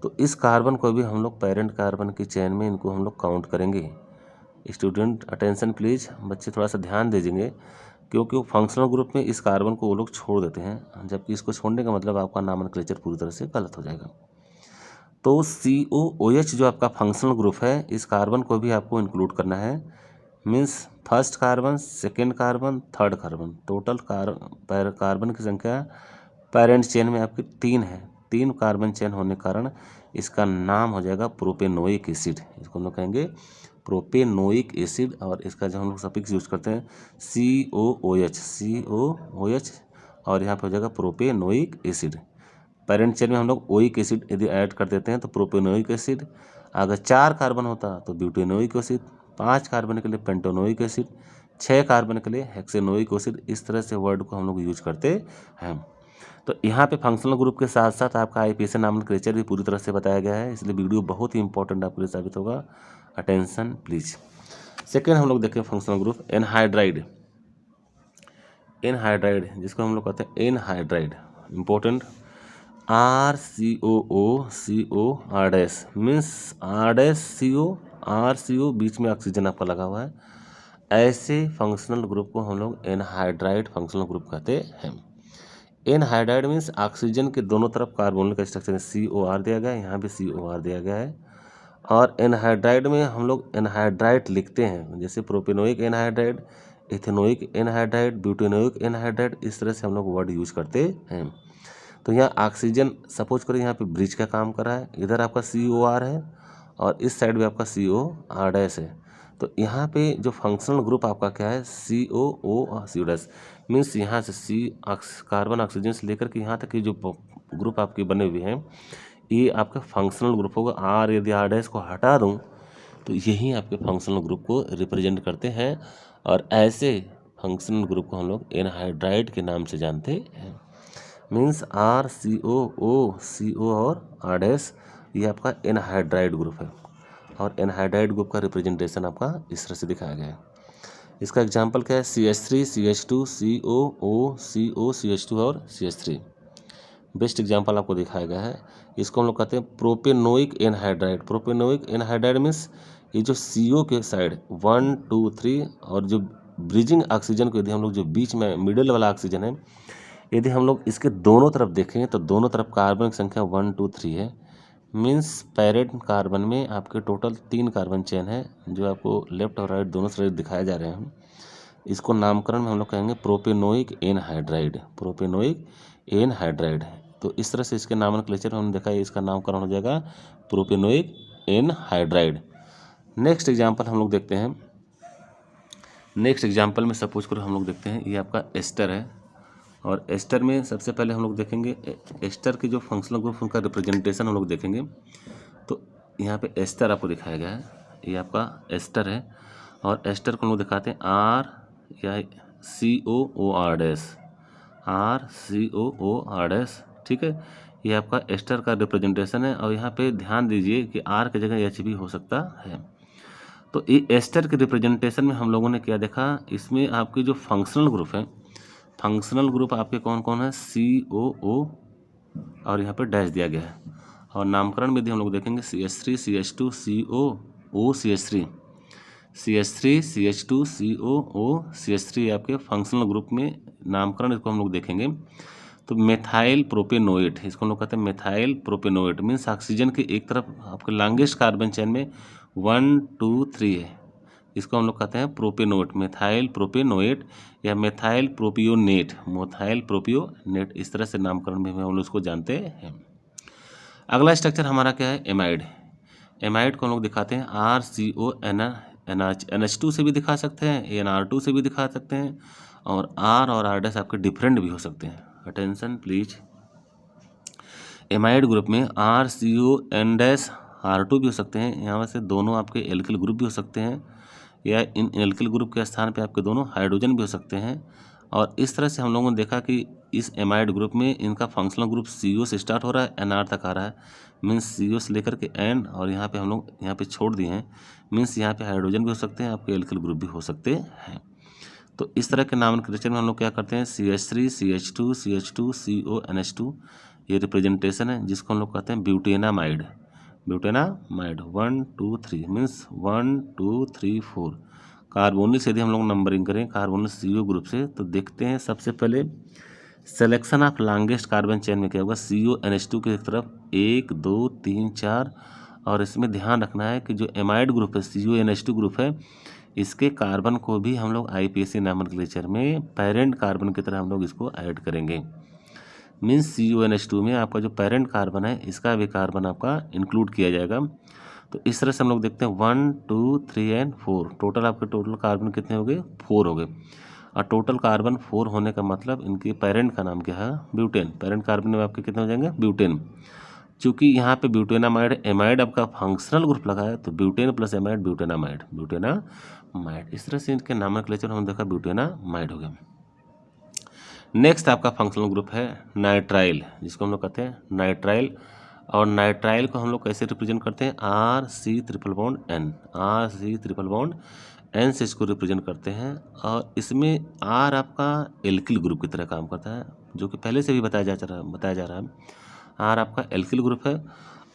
तो इस कार्बन को भी हम लोग पेरेंट कार्बन की चेन में इनको हम लोग काउंट करेंगे। स्टूडेंट अटेंशन प्लीज, बच्चे थोड़ा सा ध्यान दीजिएंगे, क्योंकि वो फंक्शनल ग्रुप में इस कार्बन को वो लोग छोड़ देते हैं, जबकि इसको छोड़ने का मतलब आपका नॉमेनक्लेचर पूरी तरह से गलत हो जाएगा। तो COOH जो आपका फंक्शनल ग्रुप है, इस कार्बन को भी आपको इंक्लूड करना है। Means first carbon, second carbon, third carbon, total carbon की संख्या पेरेंट चेन में आपकी 3 है। 3 कार्बन चेन होने के कारण इसका नाम हो जाएगा प्रोपेनोइक एसिड। इसको हम लोग कहेंगे प्रोपेनोइक एसिड। और इसका जो हम लोग सफिक्स यूज करते हैं COOH, और यहाँ पे हो जाएगा प्रोपेनोइक एसिड। पेरेंट चेन में हम लोग ओइक एसिड यदि ऐड कर देते हैं तो प्रोपेनोइक एसिड। अगर 4 कार्बन होता तो ब्यूटेनोइक एसिड, 5 कार्बन के लिए पेंटेनोइक एसिड, 6 कार्बन के लिए हेक्सेनोइक एसिड, इस तरह से वर्ड को हम लोग यूज करते हैं। तो यहाँ पे फंक्शनल ग्रुप के साथ साथ आपका आईपीएसी नॉमेनक्लेचर भी पूरी तरह से बताया गया है, इसलिए वीडियो बहुत ही इंपॉर्टेंट आपके लिए साबित होगा। Attention please. सेकेंड हम लोग देखें फंक्शनल ग्रुप एनहाइड्राइड। एनहाइड्राइड जिसको हम लोग कहते हैं anhydride, important. RCOO dash means R dash CO बीच में ऑक्सीजन आपका लगा हुआ है। ऐसे फंक्शनल ग्रुप को हम लोग एनहाइड्राइड फंक्शनल ग्रुप कहते हैं। एनहाइड्राइड मीन्स ऑक्सीजन के दोनों तरफ कार्बोनिल का स्ट्रक्चर COR दिया गया है, यहाँ भी COR दिया गया है। और एनहाइड्राइड में हम लोग एनहाइड्राइड लिखते हैं, जैसे propanoic anhydride, ethanoic anhydride, butanoic anhydride, इस तरह से हम लोग वर्ड यूज करते हैं। तो यहाँ ऑक्सीजन सपोज करें यहाँ पे ब्रिज का काम कर रहा है, इधर आपका COR है और इस साइड भी आपका COR डैश है। तो यहाँ पे जो फंक्शनल ग्रुप आपका क्या है COO डैश मीन्स यहाँ से कार्बन ऑक्सीजन से लेकर के यहाँ तक की जो ग्रुप आपके बने हुए हैं ये आपका फंक्शनल ग्रुप होगा। R यदि R डैश को हटा दूँ तो यही आपके फंक्शनल ग्रुप को रिप्रेजेंट करते हैं और ऐसे फंक्शनल ग्रुप को हम लोग एनहाइड्राइड के नाम से जानते हैं। मीन्स RCOO और R डैश ये आपका एनहाइड्राइड ग्रुप है और एनहाइड्राइड ग्रुप का रिप्रेजेंटेशन आपका इस तरह से दिखाया गया है। इसका एग्जांपल क्या है CH3 CH2 CO CH2 और CH3 बेस्ट एग्जांपल आपको दिखाया गया है। इसको हम लोग कहते हैं propanoic anhydride. Propanoic anhydride means ये जो CO के साइड 1 2 3 और जो ब्रिजिंग ऑक्सीजन को यदि हम लोग जो बीच में मिडिल वाला ऑक्सीजन है यदि हम लोग इसके दोनों तरफ देखें तो दोनों तरफ कार्बन की संख्या 1 2 3 है। मीन्स पैरेंट कार्बन में आपके टोटल 3 कार्बन चेन है जो आपको लेफ्ट और राइट दोनों साइड दिखाए जा रहे हैं। इसको नामकरण में हम लोग कहेंगे प्रोपेनोइक एनहाइड्राइड। प्रोपेनोइक एनहाइड्राइड तो इस तरह से इसके नॉमेनक्लेचर में हमने देखा है, इसका नामकरण हो जाएगा प्रोपेनोइक एनहाइड्राइड। नेक्स्ट एग्जाम्पल हम लोग देखते हैं। नेक्स्ट एग्जाम्पल में सपोज करो हम लोग देखते हैं ये आपका एस्टर है और एस्टर में सबसे पहले हम लोग देखेंगे एस्टर के जो फंक्शनल ग्रुप उनका रिप्रेजेंटेशन हम लोग देखेंगे। तो यहाँ पे एस्टर आपको दिखाया गया है, ये आपका एस्टर है और एस्टर को हम लोग दिखाते हैं R या COOR डैश RCOOR डैश, ठीक है। ये आपका एस्टर का रिप्रेजेंटेशन है और यहाँ पे ध्यान दीजिए कि R की जगह H भी हो सकता है। तो ये एस्टर के रिप्रेजेंटेशन में हम लोगों ने क्या देखा, इसमें आपके जो फंक्शनल ग्रुप है, फंक्शनल ग्रुप आपके कौन कौन है COO और यहाँ पे डैश दिया गया है। और नामकरण में यदि हम लोग देखेंगे CH3 CH2 COO CH3 CH3 CH2 COO CH3 आपके फंक्शनल ग्रुप में नामकरण इसको हम लोग देखेंगे। तो मेथाइल प्रोपेनोएट, इसको हम लोग कहते हैं मेथाइल प्रोपेनोएट मीन्स ऑक्सीजन के एक तरफ आपके लॉन्गेस्ट कार्बन चेन में 1 2 3 है, इसको हम लोग कहते हैं प्रोपेनोएट, मेथाइल प्रोपेनोएट या मेथाइल प्रोपियोनेट, मेथाइल प्रोपियोनेट, इस तरह से नामकरण में हम लोग इसको जानते हैं। अगला स्ट्रक्चर हमारा क्या है एमाइड। एमाइड को हम लोग दिखाते हैं RCONH से भी दिखा सकते हैं, NR2 से भी दिखा सकते हैं और R और R डैश आपके डिफरेंट भी हो सकते हैं। Attention please. एमाइड ग्रुप में RCON डैश R2 भी हो सकते हैं, यहाँ से दोनों आपके एल्किल ग्रुप भी हो सकते हैं या इन एल्किल ग्रुप के स्थान पे आपके दोनों हाइड्रोजन भी हो सकते हैं। और इस तरह से हम लोगों ने देखा कि इस एमाइड ग्रुप में इनका फंक्शनल ग्रुप CO से स्टार्ट हो रहा है, NR तक आ रहा है, मीन्स CO से लेकर के N और यहाँ पे हम लोग यहाँ पे छोड़ दिए हैं, मीन्स यहाँ पे हाइड्रोजन भी हो सकते हैं, आपके एल्किल ग्रुप भी हो सकते हैं। तो इस तरह के नॉमेनक्लेचर में हम लोग क्या करते हैं CH3 CH2 CH2 CONH2 ये रिप्रेजेंटेशन है जिसको हम लोग कहते हैं ब्यूटेनामाइड। ब्यूटेनामाइड 1 2 3 मीन्स 1 2 3 4 कार्बोनिल से यदि हम लोग नंबरिंग करें कार्बोनिल CO ग्रुप से तो देखते हैं सबसे पहले selection of longest carbon chain में क्या होगा CONH2 की तरफ 1 2 3 4 और इसमें ध्यान रखना है कि जो एमाइड ग्रुप है CONH2 ग्रुप है इसके कार्बन को भी हम लोग आईपीएसी नॉमेनक्लेचर में पेरेंट कार्बन की तरह हम लोग इसको ऐड करेंगे। मीन्स CONH2 में आपका जो पेरेंट कार्बन है इसका भी कार्बन आपका इंक्लूड किया जाएगा। तो इस तरह से हम लोग देखते हैं 1 2 3 एंड 4 टोटल आपके टोटल कार्बन कितने हो गए 4 हो गए। और टोटल कार्बन 4 होने का मतलब इनके पेरेंट का नाम क्या है ब्यूटेन। पेरेंट कार्बन में आपके कितने हो जाएंगे ब्यूटेन। चूँकि यहाँ पे ब्यूटेनामाइड एमाइड आपका फंक्शनल ग्रुप लगा है, तो ब्यूटेन प्लस एमाइड ब्यूटेनामाइड। इस तरह से इनके नॉमेनक्लेचर हम देखा ब्यूटेनामाइड हो गया। नेक्स्ट आपका फंक्शनल ग्रुप है नाइट्राइल, जिसको हम लोग कहते हैं नाइट्राइल। और नाइट्राइल को हम लोग कैसे रिप्रेजेंट करते हैं, RC∧N, RC∧N से इसको रिप्रेजेंट करते हैं। और इसमें R आपका एल्किल ग्रुप की तरह काम करता है, जो कि पहले से भी बताया जा रहा है। R आपका एल्किल ग्रुप है।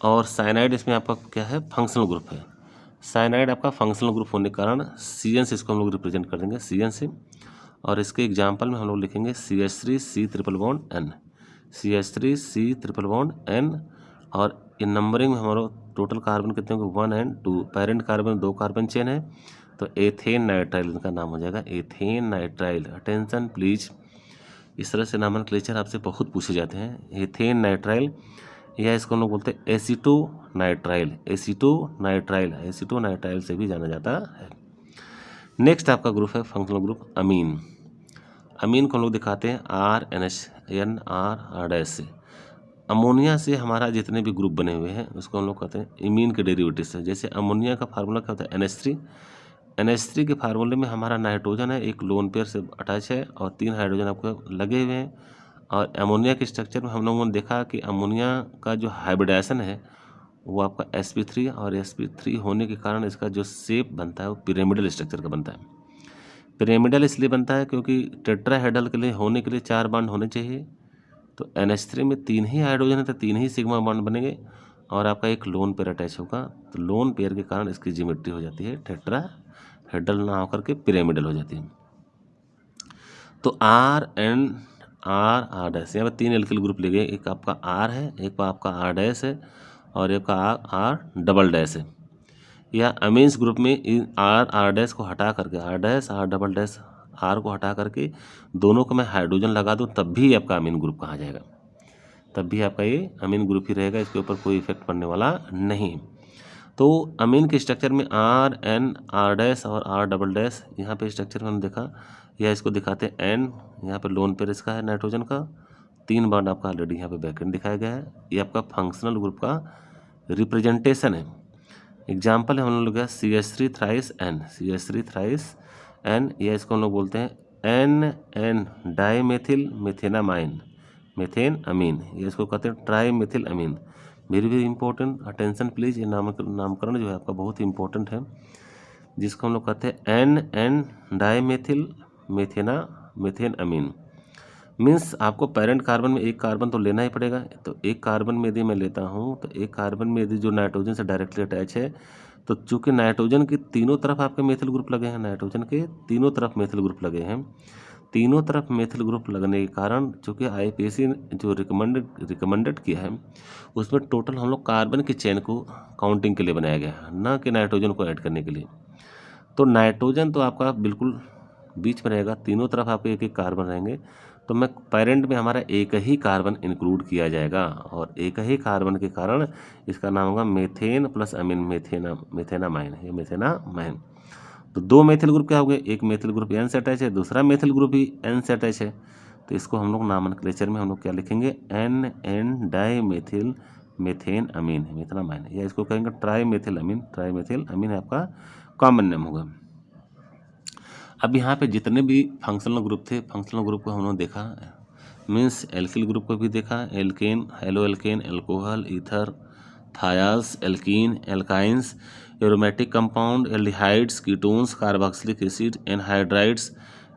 और साइनाइड इसमें आपका क्या है, फंक्शनल ग्रुप है। साइनाइड आपका फंक्शनल ग्रुप होने के कारण CN से इसको हम लोग रिप्रेजेंट कर देंगे, CN से। और इसके एग्जाम्पल में हम लोग लिखेंगे CH3C∧N, CH3C∧N। और इन नंबरिंग में हमारा टोटल कार्बन कितने होंगे, 1 और 2। पेरेंट कार्बन 2 कार्बन चेन है, तो एथेन नाइट्राइल इनका नाम हो जाएगा, एथेन नाइट्राइल। अटेंशन प्लीज, इस तरह से नॉमेनक्लेचर आपसे बहुत पूछे जाते हैं। एथेन नाइट्राइल, या इसको हम लोग बोलते हैं एसीटोनाइट्राइल, एसीटोनाइट्राइल से भी जाना जाता है। नेक्स्ट आपका ग्रुप है फंक्शनल ग्रुप अमीन। अमीन को हम लोग दिखाते हैं RNHNR से। अमोनिया से हमारा जितने भी ग्रुप बने हुए हैं उसको हम लोग कहते हैं इमीन के डेरिवेटिव से। जैसे अमोनिया का फार्मूला क्या होता है, NH3 के फार्मूले में हमारा नाइट्रोजन है, एक लोन पेयर से अटैच है और 3 हाइड्रोजन आपको लगे हुए हैं। और अमोनिया के स्ट्रक्चर में हम लोगों ने देखा कि अमोनिया का जो हाइब्रिडाइजेशन है वो आपका sp3, और sp3 होने के कारण इसका जो शेप बनता है वो पिरामिडल स्ट्रक्चर का बनता है। पिरामिडल इसलिए बनता है क्योंकि टेट्राहेड्रल के लिए होने के लिए 4 बॉन्ड होने चाहिए। तो NH3 में 3 ही हाइड्रोजन है, तो 3 ही सिग्मा बॉन्ड बनेंगे और आपका एक लोन पेयर अटैच होगा। तो लोन पेयर के कारण इसकी ज्योमेट्री हो जाती है टेट्राहेड्रल ना होकर के पिरामिडल हो जाती है। तो R डैश, यहाँ पर 3 एल्किल ग्रुप ले गए, एक आपका R है, एक आपका R डैश है और एक R डबल डैश है। या अमीन्स ग्रुप में इन R डैश को हटा करके R dash R double dash R को हटा करके दोनों को मैं हाइड्रोजन लगा दूँ तब भी आपका अमीन ग्रुप कहा जाएगा, तब भी आपका ये अमीन ग्रुप ही रहेगा, इसके ऊपर कोई इफेक्ट पड़ने वाला नहीं। तो अमीन के स्ट्रक्चर में RN R डैश और R डबल डैश, यहाँ पे स्ट्रक्चर में हमने देखा, या इसको दिखाते हैं N, यहाँ पे लोन पेयर इसका है नाइट्रोजन का, 3 बॉन्ड आपका ऑलरेडी यहाँ पे बैकेंड दिखाया गया है। ये आपका फंक्शनल ग्रुप का रिप्रेजेंटेशन है। एग्जाम्पल है हम लोग CH3 थ्राइस N, या इसको हम लोग बोलते हैं NN डाइमेथिल मेथेन अमीन, या इसको कहते हैं ट्राईमेथिल अमीन। वेरी इंपॉर्टेंट, अटेंशन प्लीज, ये नामकरण जो है आपका बहुत इंपॉर्टेंट है, जिसको हम लोग कहते हैं NN डाइमेथिल मेथेन अमीन। मीन्स आपको पेरेंट कार्बन में एक कार्बन तो लेना ही पड़ेगा। तो एक कार्बन में यदि मैं लेता हूँ, तो एक कार्बन में यदि जो नाइट्रोजन से डायरेक्टली अटैच है, तो चूंकि नाइट्रोजन के तीनों तरफ आपके मेथिल ग्रुप लगे हैं, नाइट्रोजन के तीनों तरफ मेथिल ग्रुप लगे हैं, तीनों तरफ मेथिल ग्रुप लगने के कारण चूँकि IPC जो रिकमेंडेड किया है उसमें टोटल हम लोग कार्बन की चेन को काउंटिंग के लिए बनाया गया है, ना कि नाइट्रोजन को ऐड करने के लिए। तो नाइट्रोजन तो आपका बिल्कुल बीच में रहेगा, तीनों तरफ आपके एक एक कार्बन रहेंगे, तो मैं पेरेंट में हमारा एक ही कार्बन इंक्लूड किया जाएगा और एक ही कार्बन के कारण इसका नाम होगा मेथेन प्लस अमीन, मेथेनामाइन, ये मेथेनामाइन। तो 2 मेथिल ग्रुप क्या हो गए, एक मेथिल ग्रुप N से अटैच है, दूसरा मेथिल ग्रुप भी N से अटैच है। तो इसको हम लोग नॉमेनक्लेचर में हम लोग क्या लिखेंगे, NN डाइमेथिल मेथेन अमीन, मेथेनामाइन, या इसको कहेंगे ट्राईमेथिल अमीन आपका कॉमन नेम होगा। अब यहाँ पे जितने भी फंक्शनल ग्रुप थे, फंक्शनल ग्रुप को हम लोग देखा, मीन्स एल्किल ग्रुप को भी देखा, alkane, halo alkane, alcohol, ether, thiols, alkene, alkynes, aromatic compound, aldehydes, ketones, carboxylic acid, anhydrides,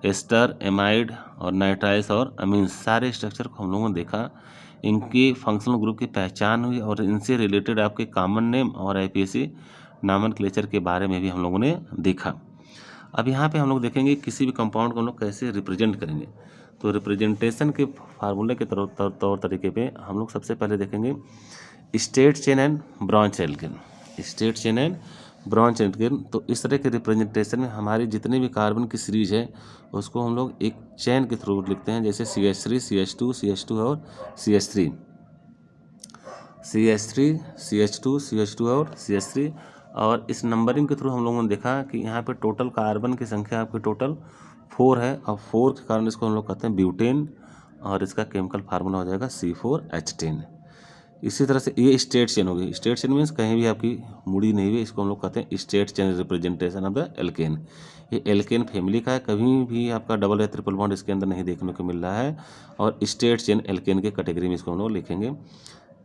ester, amide और नाइट्राइल्स और अमीन्स, सारे स्ट्रक्चर को हम लोगों ने देखा, इनके फंक्शनल ग्रुप की पहचान हुई और इनसे रिलेटेड आपके कॉमन नेम और IPC नॉमेनक्लेचर के बारे में भी हम लोगों ने देखा। अब यहाँ पे हम लोग देखेंगे किसी भी कंपाउंड को हम लोग कैसे रिप्रेजेंट करेंगे। तो रिप्रेजेंटेशन के फार्मूले के तौर तरीके पे हम लोग सबसे पहले देखेंगे straight chain and branch alkane, straight chain and branch alkane. तो इस तरह के रिप्रेजेंटेशन में हमारी जितने भी कार्बन की सीरीज है उसको हम लोग एक चेन के थ्रू लिखते हैं, जैसे CH3 CH2 CH2 और CH3, CH3 CH2 CH2 और CH3। और इस नंबरिंग के थ्रू हम लोगों ने देखा कि यहाँ पे टोटल कार्बन की संख्या आपकी टोटल 4 है और 4 के कारण इसको हम लोग कहते हैं ब्यूटेन और इसका केमिकल फार्मूला हो जाएगा C4H10। इसी तरह से ये स्टेट चेन होगी। स्टेट चेन मीन्स कहीं भी आपकी मुड़ी नहीं हुई, इसको हम लोग कहते हैं state chain representation of the alkene. ये एल्केन फैमिली का है, कभी भी आपका डबल या ट्रिपल बॉन्ड इसके अंदर नहीं देखने को मिल रहा है, और स्टेट चेन एल्केन के कैटेगरी में इसको हम लोग लिखेंगे।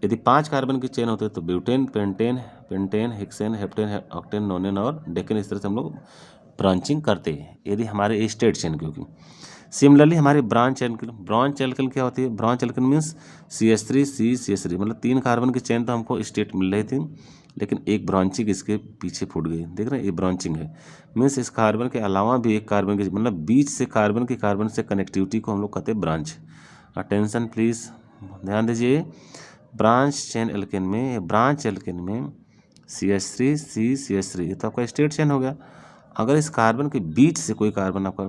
यदि 5 कार्बन की चेन होते हैं तो butane, pentane, hexane, heptane, octane, नोनेन और डेकेन, इस तरह से हम लोग ब्रांचिंग करते हैं यदि हमारे स्टेट चेन की होगी। सिमिलरली हमारे ब्रांच एल्केन क्या होती है? Branch alkene means CH3 CH3, मतलब 3 कार्बन की चेन तो हमको स्टेट मिल रही थी, लेकिन एक ब्रांचिंग इसके पीछे फूट गई। देख रहे हैं, ये ब्रांचिंग है, मीन्स इस कार्बन के अलावा भी एक कार्बन की, मतलब बीच से कार्बन से कनेक्टिविटी को हम लोग कहते हैं ब्रांच। अटेंशन प्लीज, ध्यान दीजिए। ब्रांच एल्केन में CH3 CH3, ये तो आपका स्टेट चेन हो गया। अगर इस कार्बन के बीच से कोई कार्बन आपका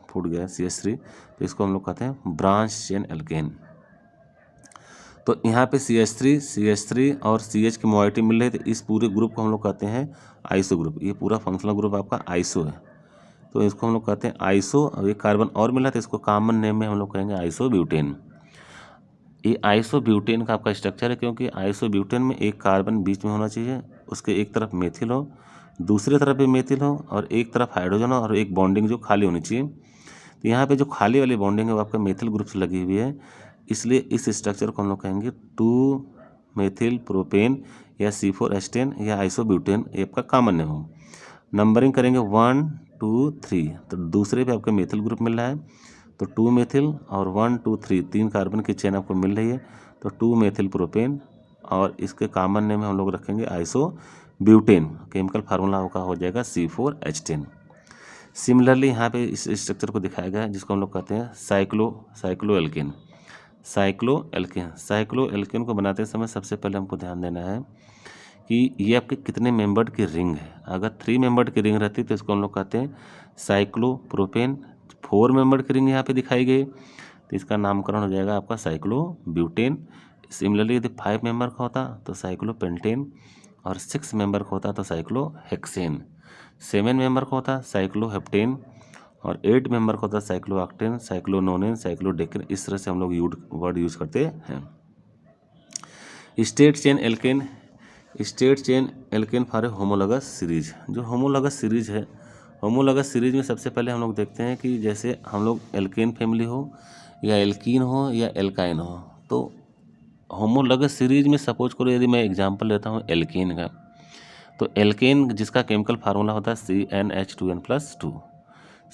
फूट गया CH3, तो इसको हम लोग कहते हैं ब्रांच चेन एल्केन। तो यहाँ पे CH3 और CH की मोइटी मिल रही है, तो इस पूरे ग्रुप को हम लोग कहते हैं आइसो ग्रुप। ये पूरा फंक्शनल ग्रुप आपका आइसो है, तो इसको हम लोग कहते हैं आइसो। और एक कार्बन और मिला तो इसको कॉमन नेम में हम लोग कहेंगे आइसोब्यूटेन। ये आइसोब्यूटेन का आपका स्ट्रक्चर है, क्योंकि आइसोब्यूटेन में एक कार्बन बीच में होना चाहिए, उसके एक तरफ मेथिल हो, दूसरी तरफ भी मेथिल हो, और एक तरफ हाइड्रोजन हो, और एक बॉन्डिंग जो खाली होनी चाहिए। तो यहाँ पे जो खाली वाली बॉन्डिंग है वो आपका मेथिल ग्रुप से लगी हुई है, इसलिए इस स्ट्रक्चर को हम लोग कहेंगे 2 मेथिल प्रोपेन या C4H10 या आइसोब्यूटेन, ये आपका कॉमन नेम हो। नंबरिंग करेंगे 1 2 3, तो दूसरे पे आपका मेथिल ग्रुप मिल रहा है, तो 2 मेथिल और 1 2 3 3 कार्बन की चेन आपको मिल रही है, तो 2 मेथिल प्रोपेन, और इसके कॉमन नेम हम लोग रखेंगे आइसोब्यूटेन। केमिकल फार्मूला का हो जाएगा C4H10। सिमिलरली यहाँ पे इस स्ट्रक्चर को दिखाया गया है, जिसको हम लोग कहते हैं साइक्लो एल्केन को बनाते समय सबसे पहले हमको ध्यान देना है कि ये आपके कितने मेंबर्ड की रिंग है। अगर 3 मेंबर्ड की रिंग रहती तो इसको हम लोग कहते हैं साइक्लोप्रोपेन। 4 मेंबर्ड की रिंग यहाँ पे दिखाई गई, तो इसका नामकरण हो जाएगा आपका साइक्लोब्यूटेन। सिमिलरली यदि 5 मेंबर का होता तो साइक्लोपेंटेन, और 6 मेंबर का होता तो साइक्लोहेक्सेन, 7 मेंबर का होता साइक्लोहेप्टेन, और 8 मेंबर का होता साइक्लोऑक्टेन, साइक्लोनोनेन, साइक्लोडेकेन। इस तरह से हम लोग वर्ड यूज करते हैं। State chain alkane for homologous series. जो होमोलॉगस सीरीज है, होमोलॉगस सीरीज में सबसे पहले हम लोग देखते हैं कि जैसे हम लोग एल्केन फैमिली हो या एल्कीन हो या एल्काइन हो, तो होमोलॉगस सीरीज में सपोज करो यदि मैं एग्जांपल लेता हूँ एल्केन का, तो एल्केन जिसका केमिकल फार्मूला होता है CnH2n+2,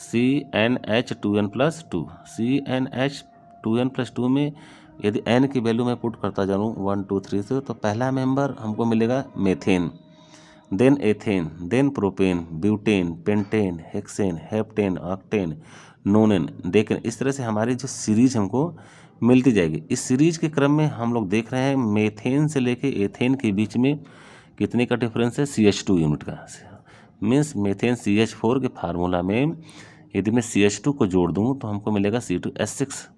CnH2n+2। CnH2n+2 में यदि n की वैल्यू मैं पुट करता जाऊँ 1 2 3 से, तो पहला मेंबर हमको मिलेगा methane, then ethane, then propane, butane, pentane, hexane, heptane, octane, nonane, decane. इस तरह से हमारी जो सीरीज हमको मिलती जाएगी। इस सीरीज के क्रम में हम लोग देख रहे हैं मेथेन से लेके एथेन के बीच में कितने का डिफरेंस है? CH2 यूनिट का। मीन्स मेथेन CH4 के फार्मूला में यदि मैं CH2 को जोड़ दूं तो हमको मिलेगा C2H6।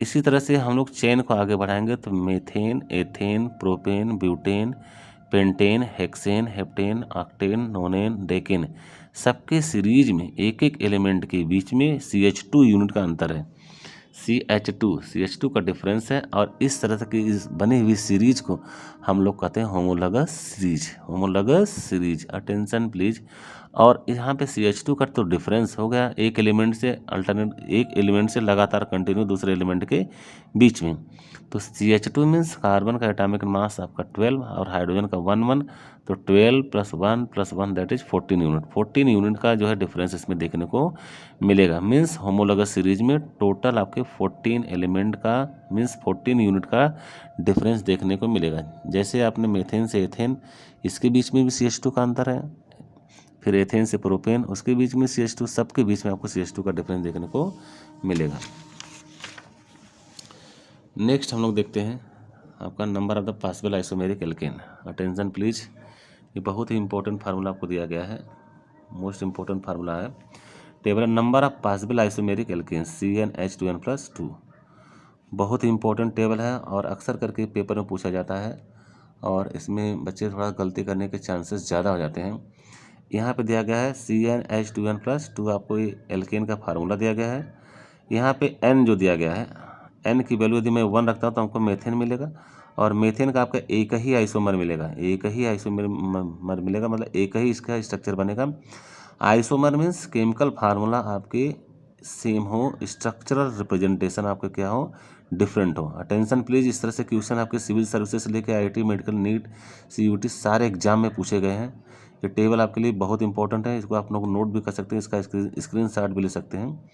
इसी तरह से हम लोग चेन को आगे बढ़ाएंगे तो methane, ethane, propane, butane, pentane, hexane, heptane, octane, nonane, decane, सबके सीरीज में एक एक एलिमेंट के बीच में CH2 यूनिट का अंतर है। CH2 का डिफरेंस है, और इस तरह की इस बनी हुई सीरीज को हम लोग कहते हैं होमोलॉगस सीरीज। Attention please. और यहाँ पे CH2 का तो डिफरेंस हो गया एक एलिमेंट से लगातार कंटिन्यू दूसरे एलिमेंट के बीच में। तो CH2 मीन्स कार्बन का एटॉमिक मास आपका 12 और हाइड्रोजन का 1 तो 12 + 1 + 1 दैट इज 14 यूनिट। 14 यूनिट का जो है डिफरेंस इसमें देखने को मिलेगा। मीन्स होमोलॉगस सीरीज में टोटल आपके 14 एलिमेंट का मीन्स 14 यूनिट का डिफरेंस देखने को मिलेगा। जैसे आपने मेथेन से एथेन, इसके बीच में भी CH2 का अंतर है, फिर एथेन से प्रोपेन, उसके बीच में CH2, सबके बीच में आपको CH2 का डिफरेंस देखने को मिलेगा। नेक्स्ट हम लोग देखते हैं आपका number of the possible isomeric alkane. Attention please, ये बहुत ही इंपॉर्टेंट फार्मूला आपको दिया गया है, मोस्ट इंपॉर्टेंट फार्मूला है। Table number of possible isomeric alkane CnH2n+2, बहुत ही इंपॉर्टेंट टेबल है और अक्सर करके पेपर में पूछा जाता है, और इसमें बच्चे थोड़ा गलती करने के चांसेस ज़्यादा हो जाते हैं। यहाँ पे दिया गया है CnH2n+2, आपको ये एल्केन का फार्मूला दिया गया है। यहाँ पे N जो दिया गया है, एन की वैल्यू यदि मैं 1 रखता हूँ तो हमको मेथेन मिलेगा, और मेथेन का आपका एक ही आइसोमर मिलेगा, एक ही आइसोमर मिलेगा, मतलब एक ही इसका स्ट्रक्चर बनेगा। आइसोमर मीन्स केमिकल फार्मूला आपके सेम हो, स्ट्रक्चरल रिप्रेजेंटेशन आपके क्या हो, डिफरेंट हो। अटेंशन प्लीज, इस तरह से क्वेश्चन आपके सिविल सर्विसेज से लेकर आईआईटी, मेडिकल, नीट, सीयूटी सारे एग्जाम में पूछे गए हैं। ये टेबल आपके लिए बहुत इंपॉर्टेंट है, इसको आप लोग नोट भी कर सकते हैं, इसका स्क्रीनशॉट भी ले सकते हैं।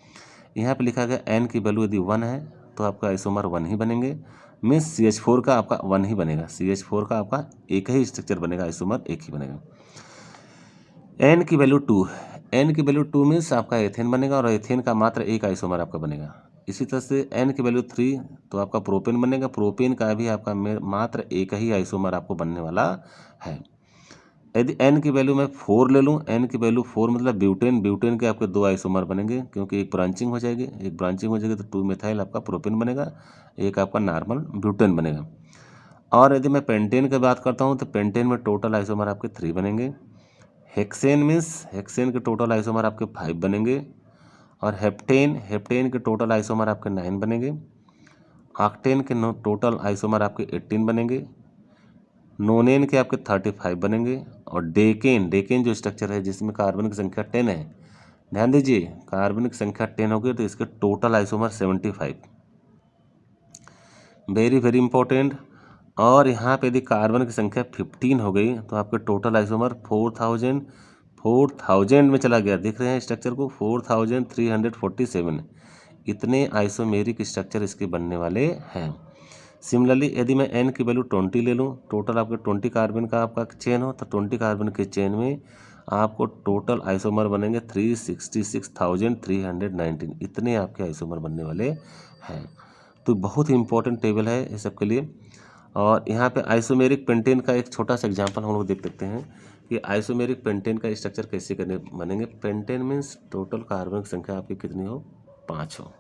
यहाँ पे लिखा गया एन की वैल्यू यदि 1 है तो आपका आइसोमर 1 ही बनेंगे, मीन्स CH4 का आपका 1 ही बनेगा, CH4 का आपका एक ही स्ट्रक्चर बनेगा, आइसोमर एक ही बनेगा। एन की वैल्यू 2, एन की वैल्यू 2 मीन्स आपका एथेन बनेगा, और एथेन का मात्र एक आइसोमर आपका बनेगा। इसी तरह से एन की वैल्यू 3 तो आपका प्रोपेन बनेगा, प्रोपेन का भी आपका मात्र एक ही आइसोमर आपको बनने वाला है। यदि एन की वैल्यू मैं 4 ले लूँ, एन की वैल्यू 4 मतलब ब्यूटेन, ब्यूटेन के आपके 2 आइसोमर बनेंगे, क्योंकि एक ब्रांचिंग हो जाएगी, एक ब्रांचिंग हो जाएगी तो 2 मेथाइल आपका प्रोपेन बनेगा, एक आपका नॉर्मल ब्यूटेन बनेगा। और यदि मैं पेंटेन की बात करता हूँ तो पेंटेन में टोटल आइसोमर आपके 3 बनेंगे। हेक्सेन मीन्स हेक्सेन के टोटल आइसोमर आपके 5 बनेंगे, और हेप्टेन, हेप्टेन के टोटल आइसोमर आपके 9 बनेंगे। ऑक्टेन के टोटल आइसोमर आपके 18 बनेंगे। नोनेन के आपके 35 बनेंगे, और डेकेन, डेकेन जो स्ट्रक्चर है जिसमें कार्बन की संख्या 10 है, ध्यान दीजिए कार्बन की संख्या 10 होगी तो इसके total isomer 75, very very important. और यहाँ पे यदि कार्बन की संख्या 15 हो गई तो आपके टोटल आइसोमर 4000 में चला गया, देख रहे हैं स्ट्रक्चर को, 4347, इतने आइसोमेरिक स्ट्रक्चर इसके बनने वाले हैं। सिमिलरली यदि मैं एन की वैल्यू 20 ले लूँ, टोटल आपके 20 कार्बन का आपका चेन हो तो 20 कार्बन के चेन में आपको टोटल आइसोमर बनेंगे 366,319, इतने आपके आइसोमर बनने वाले हैं। तो बहुत ही इंपॉर्टेंट टेबल है ये सब के लिए। और यहाँ पे आइसोमेरिक पेंटेन का एक छोटा सा एग्जांपल हम लोग देख सकते हैं कि आइसोमेरिक पेंटेन का स्ट्रक्चर कैसे करने बनेंगे। पेंटेन मीन्स टोटल कार्बन की संख्या आपकी कितनी हो, 5 हो,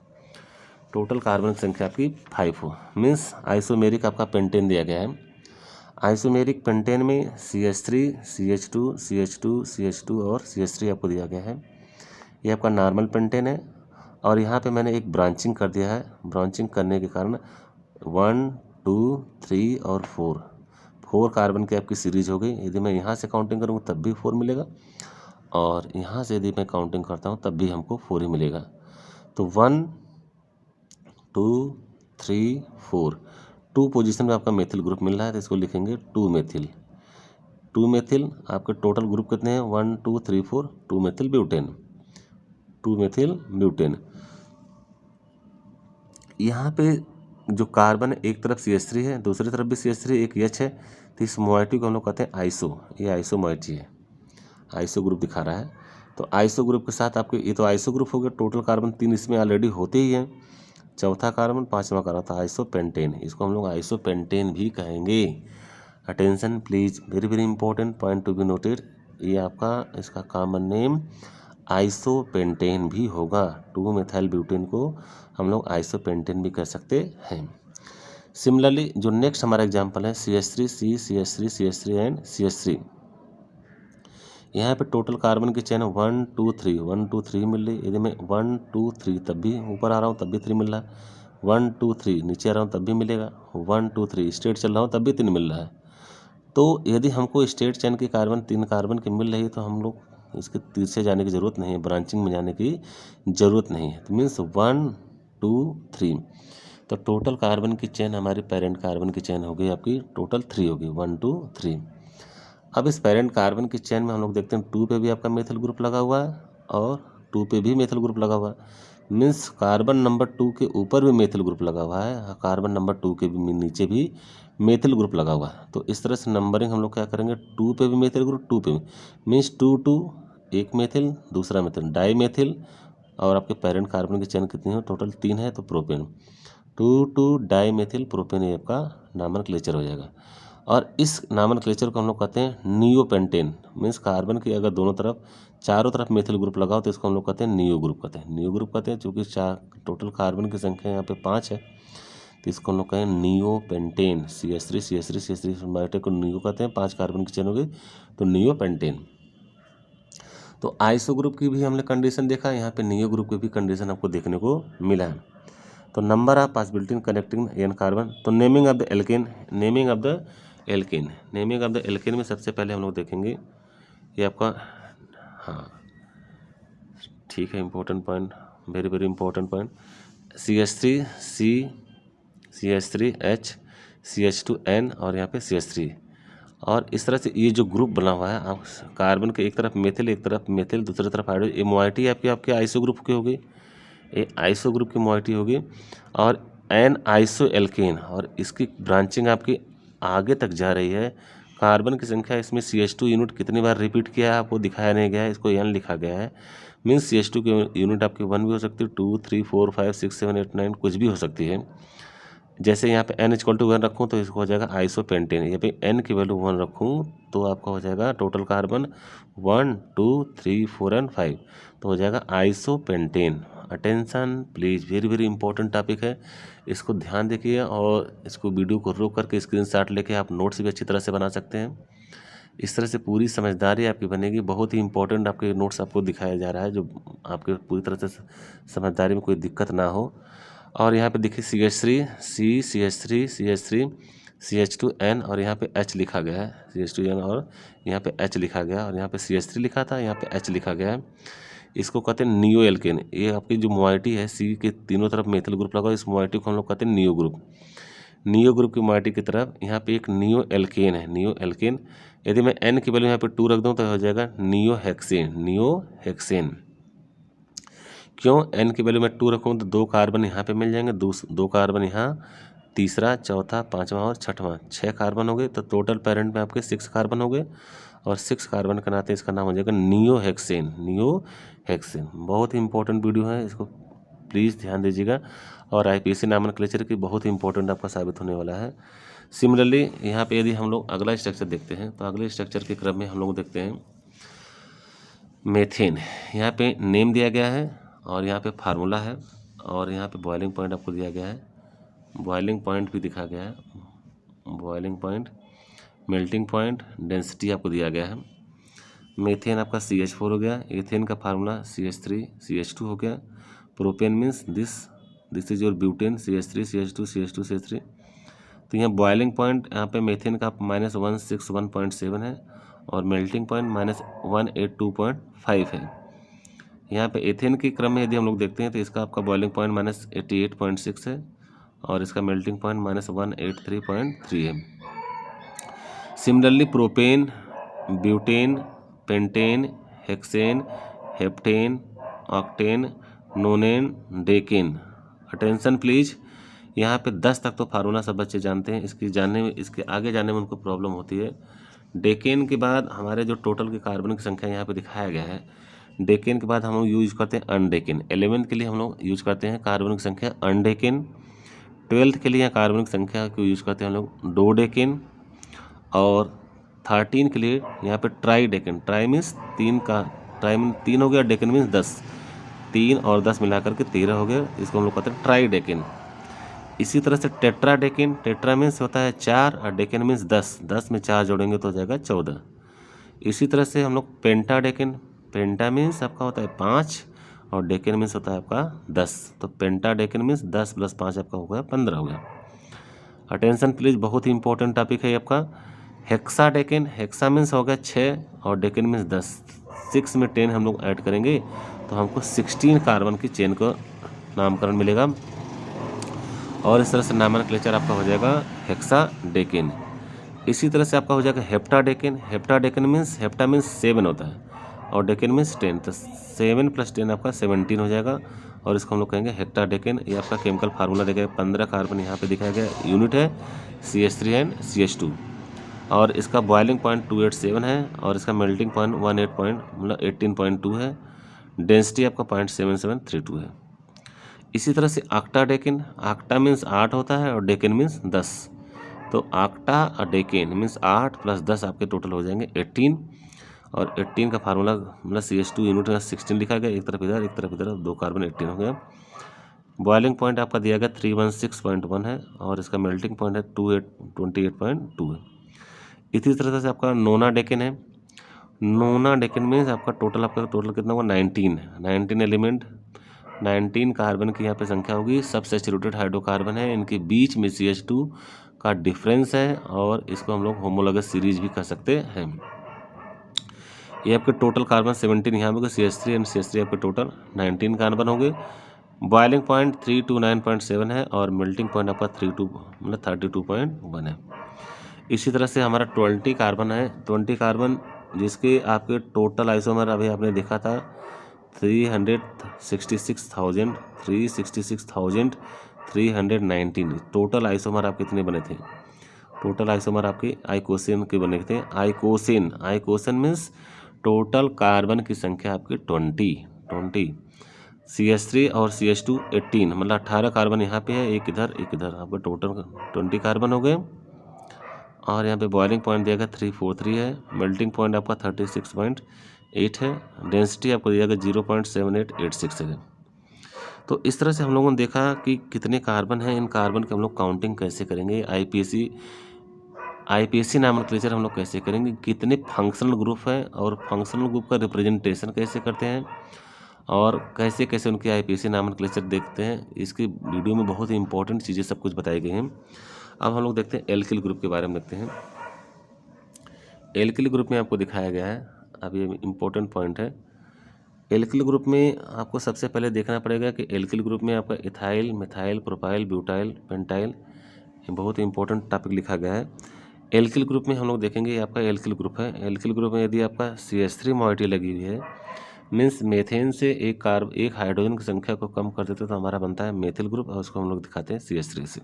टोटल कार्बन की संख्या आपकी 5 हो, मीन्स आइसोमेरिक आपका पेंटेन दिया गया है। आइसोमेरिक पेंटेन में CH3, CH2, CH2, CH2 और CH3 आपको दिया गया है। ये आपका नॉर्मल पेंटेन है, और यहाँ पे मैंने एक ब्रांचिंग कर दिया है, ब्रांचिंग करने के कारण 1, 2, 3 और 4 कार्बन की आपकी सीरीज हो गई। यदि मैं यहाँ से काउंटिंग करूँगा तब भी 4 मिलेगा, और यहाँ से यदि मैं काउंटिंग करता हूँ तब भी हमको 4 ही मिलेगा। तो 1, 2, 3, 4, 2 पोजीशन में आपका मेथिल ग्रुप मिल रहा है तो इसको लिखेंगे 2 मेथिल। 2 मेथिल आपके टोटल ग्रुप कितने हैं, 1, 2, 3, 4, 2 मेथिल ब्यूटेन, 2 मेथिल ब्यूटेन। यहाँ पे जो कार्बन एक तरफ CH3 है, दूसरी तरफ भी CH3, एक H है, तो इस मोइटी को हम लोग कहते हैं आइसो, ये आइसो मोइटी है, आइसो ग्रुप दिखा रहा है। तो आइसो ग्रुप के साथ आपके ये तो आइसो ग्रुप हो गया, टोटल कार्बन 3 इसमें ऑलरेडी होते ही हैं, चौथा कार्बन, 5वां कार्बन था आइसो पेंटेन, इसको हम लोग आइसो पेंटेन भी कहेंगे। Attention please, very very important point to be noted, ये आपका इसका कॉमन नेम आइसोपेंटेन भी होगा। 2 मेथाइल ब्यूटेन को हम लोग आइसोपेंटेन भी कह सकते हैं। सिमिलरली जो नेक्स्ट हमारा एग्जांपल है CH3, CH3 एंड CH3, यहाँ पे टोटल कार्बन की चेन 1, 2, 3, 1, 2, 3 मिल रही। यदि मैं 1, 2, 3 तब भी ऊपर आ रहा हूँ तब भी 3 मिल रहा है, 1, 2, 3 नीचे आ रहा हूँ तब भी मिलेगा, 1, 2, 3 स्ट्रेट चल रहा हूँ तब भी 3 मिल रहा है। तो यदि हमको स्ट्रेट चेन की कार्बन 3 कार्बन की मिल रही है तो हम लोग इसके तिरछे जाने की ज़रूरत नहीं है, ब्रांचिंग में जाने की ज़रूरत नहीं है। तो मीन्स 1, 2, 3, तो टोटल कार्बन की चेन हमारी पेरेंट कार्बन की चेन हो गई आपकी टोटल 3 होगी, 1, 2, 3। अब इस पेरेंट कार्बन की चेन में हम लोग देखते हैं 2 पे भी आपका मेथिल ग्रुप लगा हुआ है और 2 पे भी मेथिल ग्रुप लगा हुआ है, मीन्स कार्बन नंबर 2 के ऊपर भी मेथिल ग्रुप लगा हुआ है, कार्बन नंबर 2 के भी नीचे भी मेथिल ग्रुप लगा हुआ है। तो इस तरह से नंबरिंग हम लोग क्या करेंगे, 2 पे भी मेथिल ग्रुप, 2 पे भी, मीन्स 2, 2 एक मेथिल, दूसरा मेथिल, डाई मेथिल, और आपके पेरेंट कार्बन की चेन कितनी हो, टोटल 3 है तो प्रोपेन, 2, 2 डाई मेथिल प्रोपेन, ये आपका नॉमेनक्लेचर हो जाएगा। और इस नॉमेनक्लेचर को हम लोग कहते हैं नियोपेंटेन, मीन्स कार्बन की अगर दोनों तरफ चारों तरफ मेथिल ग्रुप लगाओ तो इसको हम लोग कहते हैं नियो ग्रुप कहते हैं, नियो ग्रुप कहते हैं चूँकि टोटल कार्बन की संख्या यहाँ पे 5 है तो इसको हम लोग कहें नियोपेंटेन। CH3 बायोटेक को नियो कहते हैं, 5 कार्बन की चेन हो गई तो नियोपेंटेन। तो आइसो ग्रुप की भी हमने कंडीशन देखा, यहाँ पे नियो ग्रुप की भी कंडीशन आपको देखने को मिला है। तो number of possibility in connecting n carbon. तो naming of the alkane, naming of the alkane, naming of the alkane में सबसे पहले हम लोग देखेंगे ये आपका, हाँ ठीक है, important point, very very important point. CH3 CH3H CH2N और यहाँ पे CH3, और इस तरह से ये जो ग्रुप बना हुआ है आप कार्बन के एक तरफ मेथिल, एक तरफ मेथिल, दूसरी तरफ हाइड्रोजन, ये मोइटी आपके आइसो ग्रुप की होगी, ये आइसो ग्रुप की मोइटी होगी। और एन आइसो एल्केन, और इसकी ब्रांचिंग आपकी आगे तक जा रही है। कार्बन की संख्या इसमें CH2 यूनिट कितनी बार रिपीट किया है आपको दिखाया नहीं गया है, इसको N लिखा गया है। मीन्स CH2 की यूनिट आपकी 1 भी हो सकती है, 2 3 4 5 6 7 8 9 कुछ भी हो सकती है। जैसे यहाँ पे N = 1 रखूँ तो इसको हो जाएगा आइसोपेंटेन, यहाँ पे N की वैल्यू 1 रखूँ तो आपका हो जाएगा टोटल कार्बन 1 2 3 4 एंड 5, तो हो जाएगा isopentane. Attention please, very very important topic है, इसको ध्यान देखिए और इसको वीडियो को रोक करके स्क्रीनशॉट लेके आप नोट्स भी अच्छी तरह से बना सकते हैं। इस तरह से पूरी समझदारी आपकी बनेगी। बहुत ही इंपॉर्टेंट आपके नोट्स आपको दिखाया जा रहा है जो आपके पूरी तरह से समझदारी में कोई दिक्कत ना हो। और यहाँ पे देखिए CH3 CH2N और यहाँ पे H लिखा गया है, CH2N और यहाँ पे H लिखा गया, और यहाँ पे CH3 लिखा था, यहाँ पे H लिखा गया है। इसको कहते हैं नियो एल्केन। ये आपकी जो मोइटी है C के तीनों तरफ मेथिल ग्रुप लगा, इस मोइटी को हम लोग कहते हैं नियो ग्रुप। नियो ग्रुप की मोइटी की तरफ यहाँ पे एक नियो एल्केन है, नियो एल्केन। यदि मैं N की वैल्यू यहाँ पे 2 रख दूँ तो हो जाएगा नियो हेक्सेन, नियो हेक्सेन। क्यों N की वैल्यू मैं 2 रखूँ तो 2 कार्बन यहाँ पे मिल जाएंगे, 2 कार्बन यहाँ, तीसरा, चौथा, पाँचवा और छठवां, 6 कार्बन हो गए। तो टोटल पेरेंट में आपके 6 कार्बन हो गए, और 6 कार्बन के नाते इसका नाम हो जाएगा नियो हेक्सेन, नियो हेक्सेन। बहुत ही इंपॉर्टेंट वीडियो है, इसको प्लीज़ ध्यान दीजिएगा, और IPSC नॉमेनक्लेचर की बहुत ही इंपॉर्टेंट आपका साबित होने वाला है। सिमिलरली यहाँ पे यदि हम लोग अगला स्ट्रक्चर देखते हैं तो अगले स्ट्रक्चर के क्रम में हम लोग देखते हैं मेथेन। यहाँ पे नेम दिया गया है और यहाँ पे फार्मूला है, और यहाँ पे बॉइलिंग पॉइंट आपको दिया गया है, बॉइलिंग पॉइंट भी दिखा गया है, boiling point, melting point, density आपको दिया गया है। मेथेन आपका CH4 हो गया, एथेन का फार्मूला CH3 CH2 हो गया, propane means this is your butane CH3 CH2 CH2 CH3। तो यहाँ बॉइलिंग पॉइंट यहाँ पे मेथेन का -161.7 है, और मेल्टिंग पॉइंट -182.5 है। यहाँ पे एथेन के क्रम में यदि हम लोग देखते हैं तो इसका आपका बॉइलिंग पॉइंट -88.6 है, और इसका मेल्टिंग पॉइंट -183.3 है। Similarly propane, butane, pentane, hexane, heptane, octane, nonane, decane. Attention please, यहाँ पे 10 तक तो फार्मूला सब बच्चे जानते हैं, इसके आगे जाने में उनको प्रॉब्लम होती है। डेकेन के बाद हमारे जो टोटल की कार्बन की संख्या यहाँ पे दिखाया गया है, डेकेन के बाद हम लोग यूज करते हैं अनडेकेन। 11th के लिए हम लोग यूज करते हैं कार्बन की संख्या अनडेकेन। 12th के लिए कार्बन की संख्या को यूज करते हैं हम लोग डोडेकेन। और 13 के लिए यहाँ पे ट्राईडेकेन, ट्राई मीन्स 3 का, ट्राई मीन 3 हो गया, डेकेन मीन्स 10, 3 और 10 मिलाकर के 13 हो गया, इसको हम लोग कहते हैं ट्राईडेकेन। इसी तरह से टेट्राडेकेन, टेट्रा मीन्स होता है 4 और डेकेन मीन्स 10, 10 में 4 जोड़ेंगे तो हो जाएगा 14। इसी तरह से हम लोग पेंटाडेकेन, पेंटा मीन्स आपका होता है 5 और डेकेन मीन्स होता है आपका 10, तो पेंटाडेकेन मीन्स 10 + 5 आपका हो गया 15 हो गया। अटेंशन प्लीज, बहुत ही इंपॉर्टेंट टॉपिक है आपका। हेक्साडेकेन, हेक्सा मीन्स हो गया 6 और डेकेन मीन्स 10, 6 में 10 हम लोग ऐड करेंगे तो हमको 16 कार्बन की चेन का नामकरण मिलेगा, और इस तरह से नॉमेनक्लेचर आपका हो जाएगा हेक्साडेकेन। इसी तरह से आपका हो जाएगा हेप्टाडेकेन, हेप्टाडेकेन मीन्स, हेप्टा मीन्स 7 होता है और डेकेन मीन्स 10, तो 7 + 10 आपका 17 हो जाएगा, और इसको हम लोग कहेंगे हेक्टाडेकेन। ये आपका केमिकल फार्मूला देखिए, 15 कार्बन यहाँ पे दिखाया गया, यूनिट है CH3 एंड CH2, और इसका बॉइलिंग पॉइंट 287 है, और इसका मेल्टिंग पॉइंट 18.2 है, डेंसिटी आपका 0.7732 है। इसी तरह से ऑक्टाडेकेन, ऑक्टा मीन्स 8 होता है और डेकेन मीन्स 10, तो ऑक्टा और डेकेन मीन्स 8 + 10 आपके टोटल हो जाएंगे 18, और 18 का फार्मूला मतलब CH2 यूनिट में 16 लिखा गया, एक तरफ इधर एक तरफ इधर, 2 कार्बन 18 हो गया। बॉइलिंग पॉइंट आपका दिया गया 316.1 है, और इसका मेल्टिंग पॉइंट है 28.2 है। इसी तरह से आपका नोना डेकेन है, नोना डेकेन मीन्स आपका टोटल कितना होगा 19 एलिमेंट, 19 कार्बन की यहाँ पे संख्या होगी। सब सैचुरेटेड हाइड्रोकार्बन है, इनके बीच में CH2 का डिफरेंस है और इसको हम लोग होमोलॉगस सीरीज भी कह सकते हैं। ये आपके टोटल कार्बन 17 यहाँ हो गए, CH3 एंड CH3 आपके टोटल 19 कार्बन हो गए। बॉइलिंग पॉइंट 329.7 है और मेल्टिंग पॉइंट आपका 32.1 है। इसी तरह से हमारा 20 कार्बन है। 20 कार्बन जिसके आपके टोटल आइसोमर अभी आपने देखा था 366,319 टोटल आइसोमर आपके कितने बने थे? टोटल आइसोमर आपके आइकोसेन के बने थे। आइकोसेन मीन्स टोटल कार्बन की संख्या आपकी 20। CH3 और CH2 18, मतलब 18 कार्बन यहाँ पे है, एक इधर आपका टोटल 20 कार्बन हो गए। और यहाँ पे बॉइलिंग पॉइंट दिया गया 343 है, मेल्टिंग पॉइंट आपका 36.8 है, डेंसिटी आपको दिया गया 0.7886 है। तो इस तरह से हम लोगों ने देखा कि कितने कार्बन हैं। इन कार्बन की हम लोग काउंटिंग कैसे करेंगे, आईपीएससी नॉमेनक्लेचर हम लोग कैसे करेंगे, कितने फंक्शनल ग्रुप हैं और फंक्शनल ग्रुप का रिप्रेजेंटेशन कैसे करते हैं और कैसे कैसे उनकी आईपीएससी नॉमेनक्लेचर देखते हैं। इसकी वीडियो में बहुत ही इंपॉर्टेंट चीज़ें सब कुछ बताई गई हैं। अब हम लोग देखते हैं एल्किल ग्रुप के बारे में देखते हैं। एल्किल ग्रुप में आपको दिखाया गया है, अब ये इम्पोर्टेंट पॉइंट है। एल्किल ग्रुप में आपको सबसे पहले देखना पड़ेगा कि एल्किल ग्रुप में आपका ethyl, methyl, propyl, butyl, pentyl, बहुत ही इंपॉर्टेंट टॉपिक लिखा गया है। एल्किल ग्रुप में हम लोग देखेंगे, आपका एल्किल ग्रुप है। एल्किल ग्रुप में यदि आपका CH3 मॉइटी लगी हुई है, मीन्स मेथेन से एक हाइड्रोजन की संख्या को कम कर देते तो हमारा बनता है मेथिल ग्रुप, और उसको हम लोग दिखाते हैं CH3 से।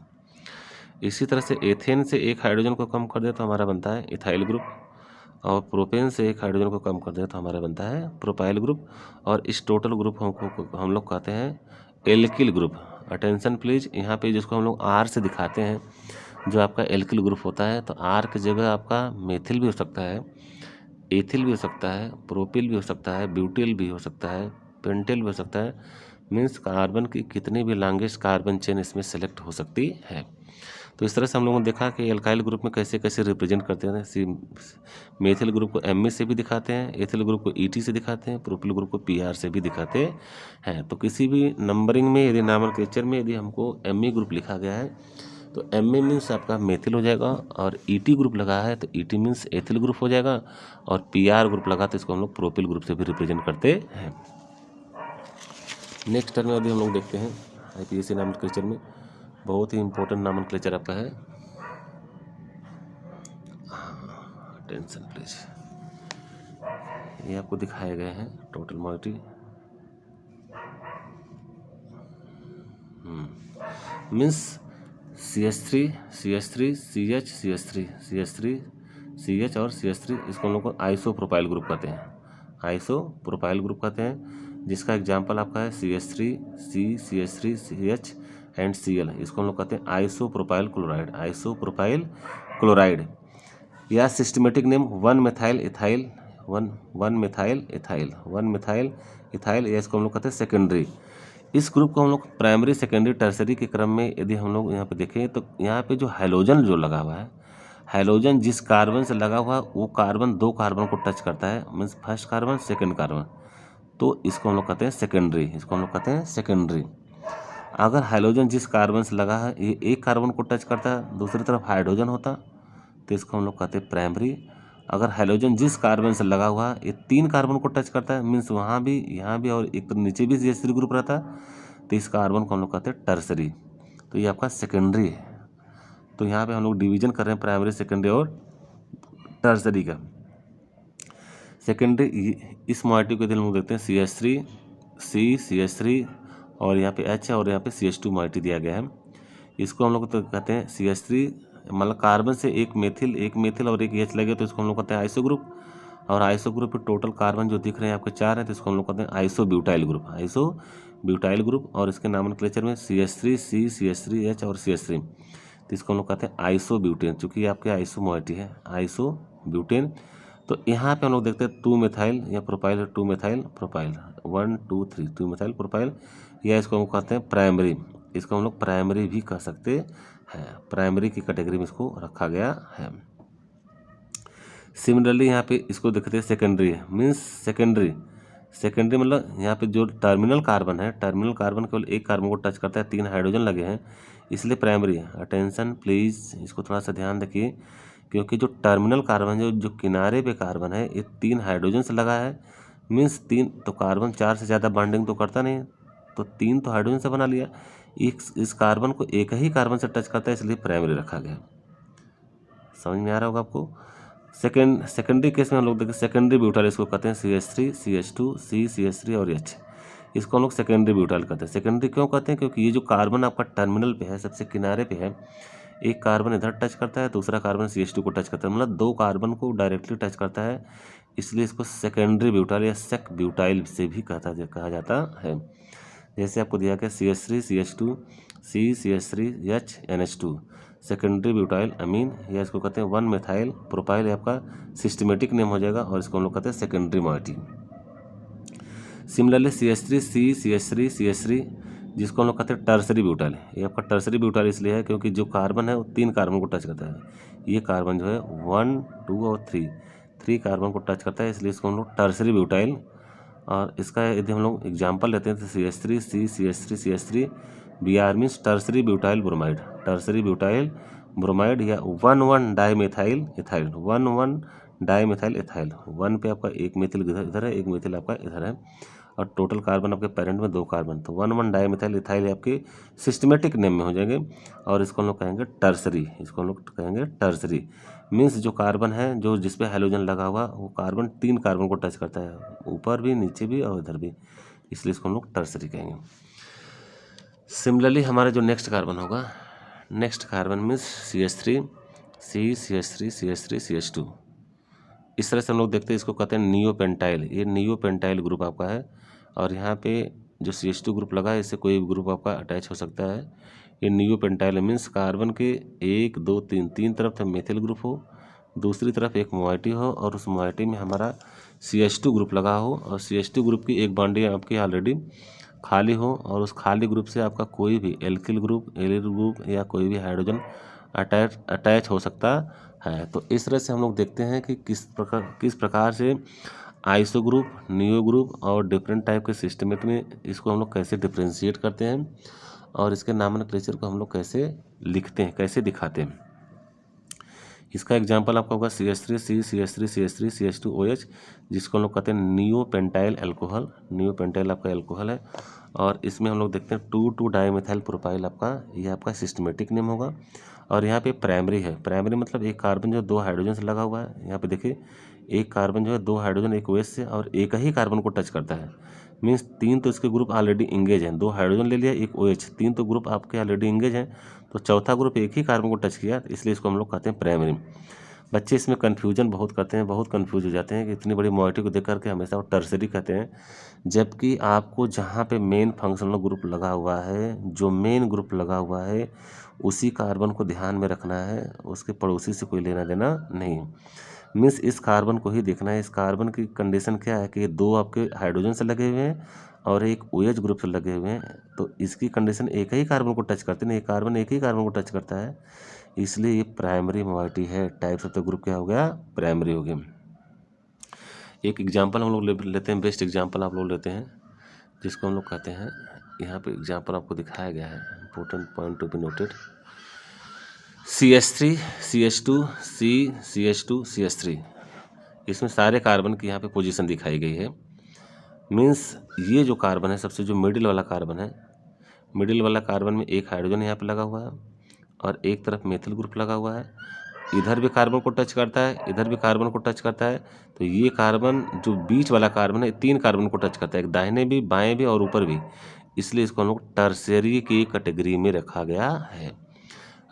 इसी तरह से एथेन से एक हाइड्रोजन को कम कर दे तो हमारा बनता है इथाइल ग्रुप, और प्रोपेन से एक हाइड्रोजन को कम कर दे तो हमारा बनता है प्रोपाइल ग्रुप, और इस टोटल ग्रुप हम लोग कहते हैं एल्किल ग्रुप। अटेंशन प्लीज, यहाँ पे जिसको हम लोग R से दिखाते हैं जो आपका एल्किल ग्रुप होता है, तो R की जगह आपका मेथिल भी हो सकता है, एथिल भी हो सकता है, प्रोपिल भी हो सकता है, ब्यूटिल भी हो सकता है, पेंटेल भी हो सकता है। मीन्स कार्बन की कितनी भी लॉन्गेस्ट कार्बन चेन इसमें सेलेक्ट हो सकती है। तो इस तरह से हम लोगों ने देखा कि एल्काइल ग्रुप में कैसे कैसे रिप्रेजेंट करते हैं। मेथिल ग्रुप को Me से भी दिखाते हैं, एथिल ग्रुप को Et से दिखाते हैं, प्रोपिल ग्रुप को Pr से भी दिखाते हैं। तो किसी भी नंबरिंग में यदि नॉमेनक्लेचर में यदि हमको Me ग्रुप लिखा गया है तो Me मीन्स आपका मेथिल हो जाएगा, और Et ग्रुप लगा है तो Et मीन्स एथिल ग्रुप हो जाएगा, और Pr ग्रुप लगा तो इसको हम लोग प्रोपिल ग्रुप से भी रिप्रेजेंट करते हैं। नेक्स्ट टर्म में यदि हम लोग देखते हैं आईपीएससी नॉमेनक्लेचर में, बहुत ही इंपॉर्टेंट नॉमेनक्लेचर आपका है। टेंशन प्लीज, ये आपको दिखाए गए हैं total moiety. Means CH3 CH3 CH CH3 CH3 CH और CH3, इसको हम लोग को आइसोप्रोपाइल ग्रुप कहते हैं। आइसोप्रोपाइल ग्रुप कहते हैं, जिसका एग्जांपल आपका है CH3 C CH3 CH and Cl, इसको हम लोग कहते हैं आइसोप्रोपाइल क्लोराइड। आइसोप्रोपाइल क्लोराइड या सिस्टमेटिक नेम 1-मेथाइल इथाइल, 1-मेथाइल इथाइल, या इसको हम लोग कहते हैं सेकेंडरी। इस ग्रुप को हम लोग प्राइमरी, सेकेंडरी, टर्सरी के क्रम में यदि हम लोग यहाँ पे देखें तो यहाँ पे जो हैलोजन जो लगा हुआ है, हैलोजन जिस कार्बन से लगा हुआ है वो कार्बन 2 कार्बन को टच करता है, means first carbon second carbon, तो इसको हम लोग कहते हैं सेकेंडरी। अगर हैलोजन जिस कार्बन से लगा है ये एक कार्बन को टच करता है, दूसरी तरफ हाइड्रोजन होता तो इसको हम लोग कहते हैं प्राइमरी। अगर हैलोजन जिस कार्बन से लगा हुआ ये 3 कार्बन को टच करता है, मीन्स वहाँ भी यहाँ भी और एक तो नीचे भी CH3 ग्रुप रहता है, तो इस कार्बन को हम लोग कहते हैं टर्सरी। तो ये आपका सेकेंडरी है। तो यहाँ पे हम लोग डिवीजन कर रहे हैं प्राइमरी, सेकेंडरी और टर्सरी का। सेकेंडरी इस मॉइटी को यदि हम लोग देखते हैं CH3 C CH3 और यहाँ पे H है और यहाँ पे CH2 मॉइटी दिया गया है। इसको हम लोग तो कहते हैं CH3, मतलब कार्बन से एक मेथिल और एक H लगे तो इसको हम लोग कहते हैं आइसो ग्रुप, और आइसो ग्रुप पे टोटल कार्बन जो दिख रहे हैं आपके 4 हैं तो इसको हम लोग कहते हैं आइसोब्यूटाइल ग्रुप। और इसके नॉमेनक्लेचर में CH3 C CH3 H और CH3, तो इसको हम लोग कहते हैं आइसोब्यूटेन, चूँकि ये आपके आइसोमॉइटी है आइसोब्यूटेन। तो यहाँ पे हम लोग देखते हैं 2-मेथाइल या प्रोपाइल, 2-मेथाइल प्रोपाइल 1 2 3 2-मेथाइल प्रोपाइल, या इसको हम कहते हैं प्राइमरी। इसको हम लोग प्राइमरी भी कह सकते हैं, प्राइमरी की कैटेगरी में इसको रखा गया है। सिमिलरली यहाँ पे इसको देखते हैं सेकेंडरी, मीन्स सेकेंडरी मतलब यहाँ पे जो टर्मिनल कार्बन है, टर्मिनल कार्बन केवल एक कार्बन को टच करता है, 3 हाइड्रोजन लगे हैं, इसलिए प्राइमरी है। अटेंशन प्लीज़, इसको थोड़ा सा ध्यान रखिए, क्योंकि जो टर्मिनल कार्बन जो किनारे पे कार्बन है ये 3 हाइड्रोजन से लगा है, मीन्स 3 तो कार्बन 4 से ज़्यादा बॉन्डिंग तो करता नहीं, तो 3 तो हाइड्रोजन से बना लिया। इस कार्बन को एक ही कार्बन से टच करता है, इसलिए प्राइमरी रखा गया। समझ में आ रहा होगा आपको। सेकेंडरी केस में हम लोग देखें, सेकेंडरी ब्यूटाइल इसको कहते हैं, CH3 CH2 C CH3 और H, इसको हम लोग सेकेंडरी ब्यूटाइल कहते हैं। सेकेंडरी क्यों कहते हैं? क्योंकि ये जो कार्बन आपका टर्मिनल पे है, सबसे किनारे पे है, एक कार्बन इधर टच करता है, दूसरा कार्बन CH2 को टच करता है, मतलब 2 कार्बन को डायरेक्टली टच करता है, इसलिए इसको सेकेंडरी ब्यूटाइल या सेक ब्यूटाइल से भी कहा जाता है। जैसे आपको दिया गया CH3 CH2 C CH3 H NH2 secondary butyl amine, या इसको कहते हैं 1 मेथाइल प्रोपाइल, आपका सिस्टमेटिक नेम हो जाएगा, और इसको हम लोग कहते हैं secondary moiety. Similarly CH3 C CH3 CH3 जिसको हम लोग कहते हैं टर्सरी ब्यूटाइल, ये आपका टर्सरी ब्यूटाइल इसलिए है क्योंकि जो कार्बन है वो 3 कार्बन को टच करता है। ये कार्बन जो है 1 2 और 3 कार्बन को टच करता है, इसलिए इसको हम लोग टर्सरी ब्यूटाइल। और इसका यदि हम लोग एग्जाम्पल लेते हैं तो CH3 C CH3 CH3 Br means tertiary butyl bromide, tertiary butyl bromide, या 1 डाईमेथाइल इथाइल, 1 डाईमेथाइल इथाइल। 1 पे आपका एक मेथिल इधर है, एक मेथिल आपका इधर है, और टोटल कार्बन आपके पेरेंट में 2 कार्बन, तो 1 डाईमेथाइल इथाइल आपके सिस्टमेटिक नेम में हो जाएंगे, और इसको हम लोग कहेंगे टर्सरी, इसको हम लोग कहेंगे टर्सरी। मीन्स जो कार्बन है जो जिस पे हैलोजन लगा हुआ वो कार्बन 3 कार्बन को टच करता है, ऊपर भी, नीचे भी और इधर भी, इसलिए इसको हम लोग टर्सरी कहेंगे। सिमिलरली हमारा जो नेक्स्ट कार्बन होगा, next carbon means CH3 C CH3 CH3 CH2, इस तरह से हम लोग देखते हैं, इसको कहते हैं नियोपेंटाइल। ये नियोपेंटाइल ग्रुप आपका है, और यहाँ पे जो CH2 ग्रुप लगा है इससे कोई भी ग्रुप आपका अटैच हो सकता है। ये नियोपेंटाइल मीन्स कार्बन के 1 2 3 तरफ मेथिल ग्रुप हो, दूसरी तरफ एक मोइटी हो, और उस मोइटी में हमारा CH2 ग्रुप लगा हो, और CH2 ग्रुप की एक बॉन्डिंग आपकी ऑलरेडी खाली हो, और उस खाली ग्रुप से आपका कोई भी एल्किल ग्रुप, एलिल ग्रुप या कोई भी हाइड्रोजन अटैच हो सकता है। तो इस तरह से हम लोग देखते हैं कि किस प्रकार से आइसो ग्रुप, नियो ग्रुप और डिफरेंट टाइप के सिस्टमेट में इसको हम लोग कैसे डिफ्रेंशिएट करते हैं, और इसके नॉमेनक्लेचर को हम लोग कैसे लिखते हैं, कैसे दिखाते हैं। इसका एग्जांपल आपका होगा CH3 C CH3 CH3 CH2OH, जिसको हम लोग कहते हैं नियोपेंटाइल अल्कोहल। नियोपेंटाइल आपका अल्कोहल है, और इसमें हम लोग देखते हैं 2 डाईमेथाइल प्रोपाइल आपका, ये आपका सिस्टमेटिक नेम होगा। और यहाँ पे प्राइमरी है, प्राइमरी मतलब एक कार्बन जो 2 हाइड्रोजन से लगा हुआ है, यहाँ पे देखिए एक कार्बन जो है 2 हाइड्रोजन एक OH से और एक ही कार्बन को टच करता है, मीन्स 3 तो इसके ग्रुप ऑलरेडी इंगेज हैं, 2 हाइड्रोजन ले लिया, एक OH, 3 तो ग्रुप आपके ऑलरेडी इंगेज हैं, तो चौथा ग्रुप एक ही कार्बन को टच किया, इसलिए इसको हम लोग कहते हैं प्राइमरी। बच्चे इसमें कन्फ्यूजन बहुत करते हैं, बहुत कन्फ्यूज हो जाते हैं कि इतनी बड़ी मोइटी को देख करके हमेशा वो टर्सरी कहते हैं, जबकि आपको जहाँ पे मेन फंक्शनल ग्रुप लगा हुआ है, जो मेन ग्रुप लगा हुआ है उसी कार्बन को ध्यान में रखना है, उसके पड़ोसी से कोई लेना देना नहीं। मीन्स इस कार्बन को ही देखना है। इस कार्बन की कंडीशन क्या है कि 2 आपके हाइड्रोजन से लगे हुए हैं और एक OH ग्रुप से लगे हुए हैं, तो इसकी कंडीशन एक ही कार्बन को टच करते हैं, ये कार्बन एक ही कार्बन को टच करता है, इसलिए ये प्राइमरी मोइटी है। टाइप्स ऑफ द ग्रुप क्या हो गया? प्राइमरी हो गया। एक एग्जांपल हम लोग लेते हैं, बेस्ट एग्जांपल आप लोग लेते हैं, जिसको हम लोग कहते हैं, यहाँ पे एग्जांपल आपको दिखाया गया है, important point to be noted. CH3 CH2 C CH2 CH3, इसमें सारे कार्बन की यहाँ पे पोजीशन दिखाई गई है। मीन्स ये जो कार्बन है, सबसे जो मिडिल वाला कार्बन है, मिडिल वाला कार्बन में एक हाइड्रोजन यहाँ पे लगा हुआ है और एक तरफ मेथिल ग्रुप लगा हुआ है, इधर भी कार्बन को टच करता है, इधर भी कार्बन को टच करता है, तो ये कार्बन जो बीच वाला कार्बन है 3 कार्बन को टच करता है, एक दाहिने भी, बाएं भी और ऊपर भी, इसलिए इसको हम लोग टर्सरी की कैटेगरी में रखा गया है।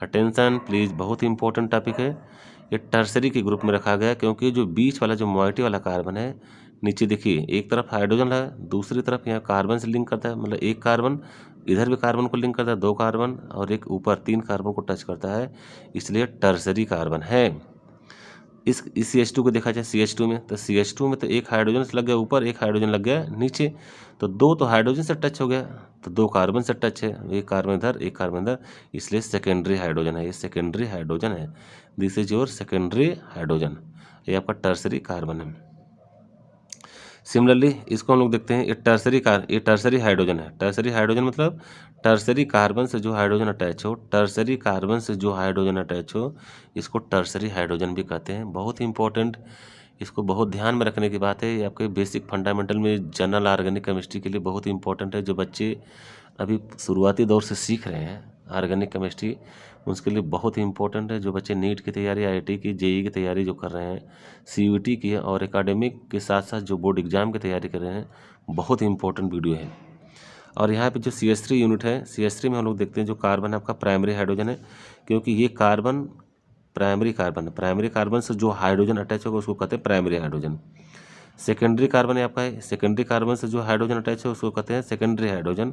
अटेंशन प्लीज़, बहुत ही इंपॉर्टेंट टॉपिक है। ये टर्सरी के ग्रुप में रखा गया क्योंकि जो बीच वाला जो मोइटी वाला कार्बन है, नीचे देखिए एक तरफ हाइड्रोजन है, दूसरी तरफ यहाँ कार्बन से लिंक करता है, मतलब एक कार्बन इधर भी कार्बन को लिंक करता है, 2 कार्बन, और एक ऊपर 3 कार्बन को टच करता है, इसलिए टर्सरी कार्बन है। इस CH2 को देखा जाए, CH2 में तो CH2 में तो एक हाइड्रोजन से लग गया ऊपर, एक हाइड्रोजन लग गया नीचे, तो 2 तो हाइड्रोजन से टच हो गया, तो 2 कार्बन से टच है, एक कार्बन इधर एक कार्बन इधर, इसलिए सेकेंडरी हाइड्रोजन है, ये सेकेंडरी हाइड्रोजन है। This is your secondary hydrogen, ये आपका टर्सरी कार्बन है। सिमिलरली इसको हम लोग देखते हैं, ये टर्सरी हाइड्रोजन है। टर्सरी हाइड्रोजन मतलब टर्सरी कार्बन से जो हाइड्रोजन अटैच हो, टर्सरी कार्बन से जो हाइड्रोजन अटैच हो, इसको टर्सरी हाइड्रोजन भी कहते हैं। बहुत ही इंपॉर्टेंट, इसको बहुत ध्यान में रखने की बात है। ये आपके बेसिक फंडामेंटल में जनरल ऑर्गेनिक केमिस्ट्री के लिए बहुत ही इंपॉर्टेंट है। जो बच्चे अभी शुरुआती दौर से सीख रहे हैं ऑर्गेनिक केमिस्ट्री, उसके लिए बहुत ही इंपॉर्टेंट है। जो बच्चे नीट की तैयारी, आईआईटी की, जेईई की तैयारी जो कर रहे हैं, सीयूईटी की और एकेडमिक के साथ साथ जो बोर्ड एग्जाम की तैयारी कर रहे हैं, बहुत ही इंपॉर्टेंट वीडियो है। और यहाँ पे जो CH3 यूनिट है, CH3 में हम लोग देखते हैं जो कार्बन आपका प्राइमरी हाइड्रोजन है, क्योंकि ये कार्बन प्राइमरी कार्बन है। प्राइमरी कार्बन से जो हाइड्रोजन अटैच होगा उसको कहते हैं प्राइमरी हाइड्रोजन। सेकेंडरी कार्बन है आपका है, सेकेंडरी कार्बन से जो हाइड्रोजन अटैच है उसको कहते हैं सेकेंडरी हाइड्रोजन।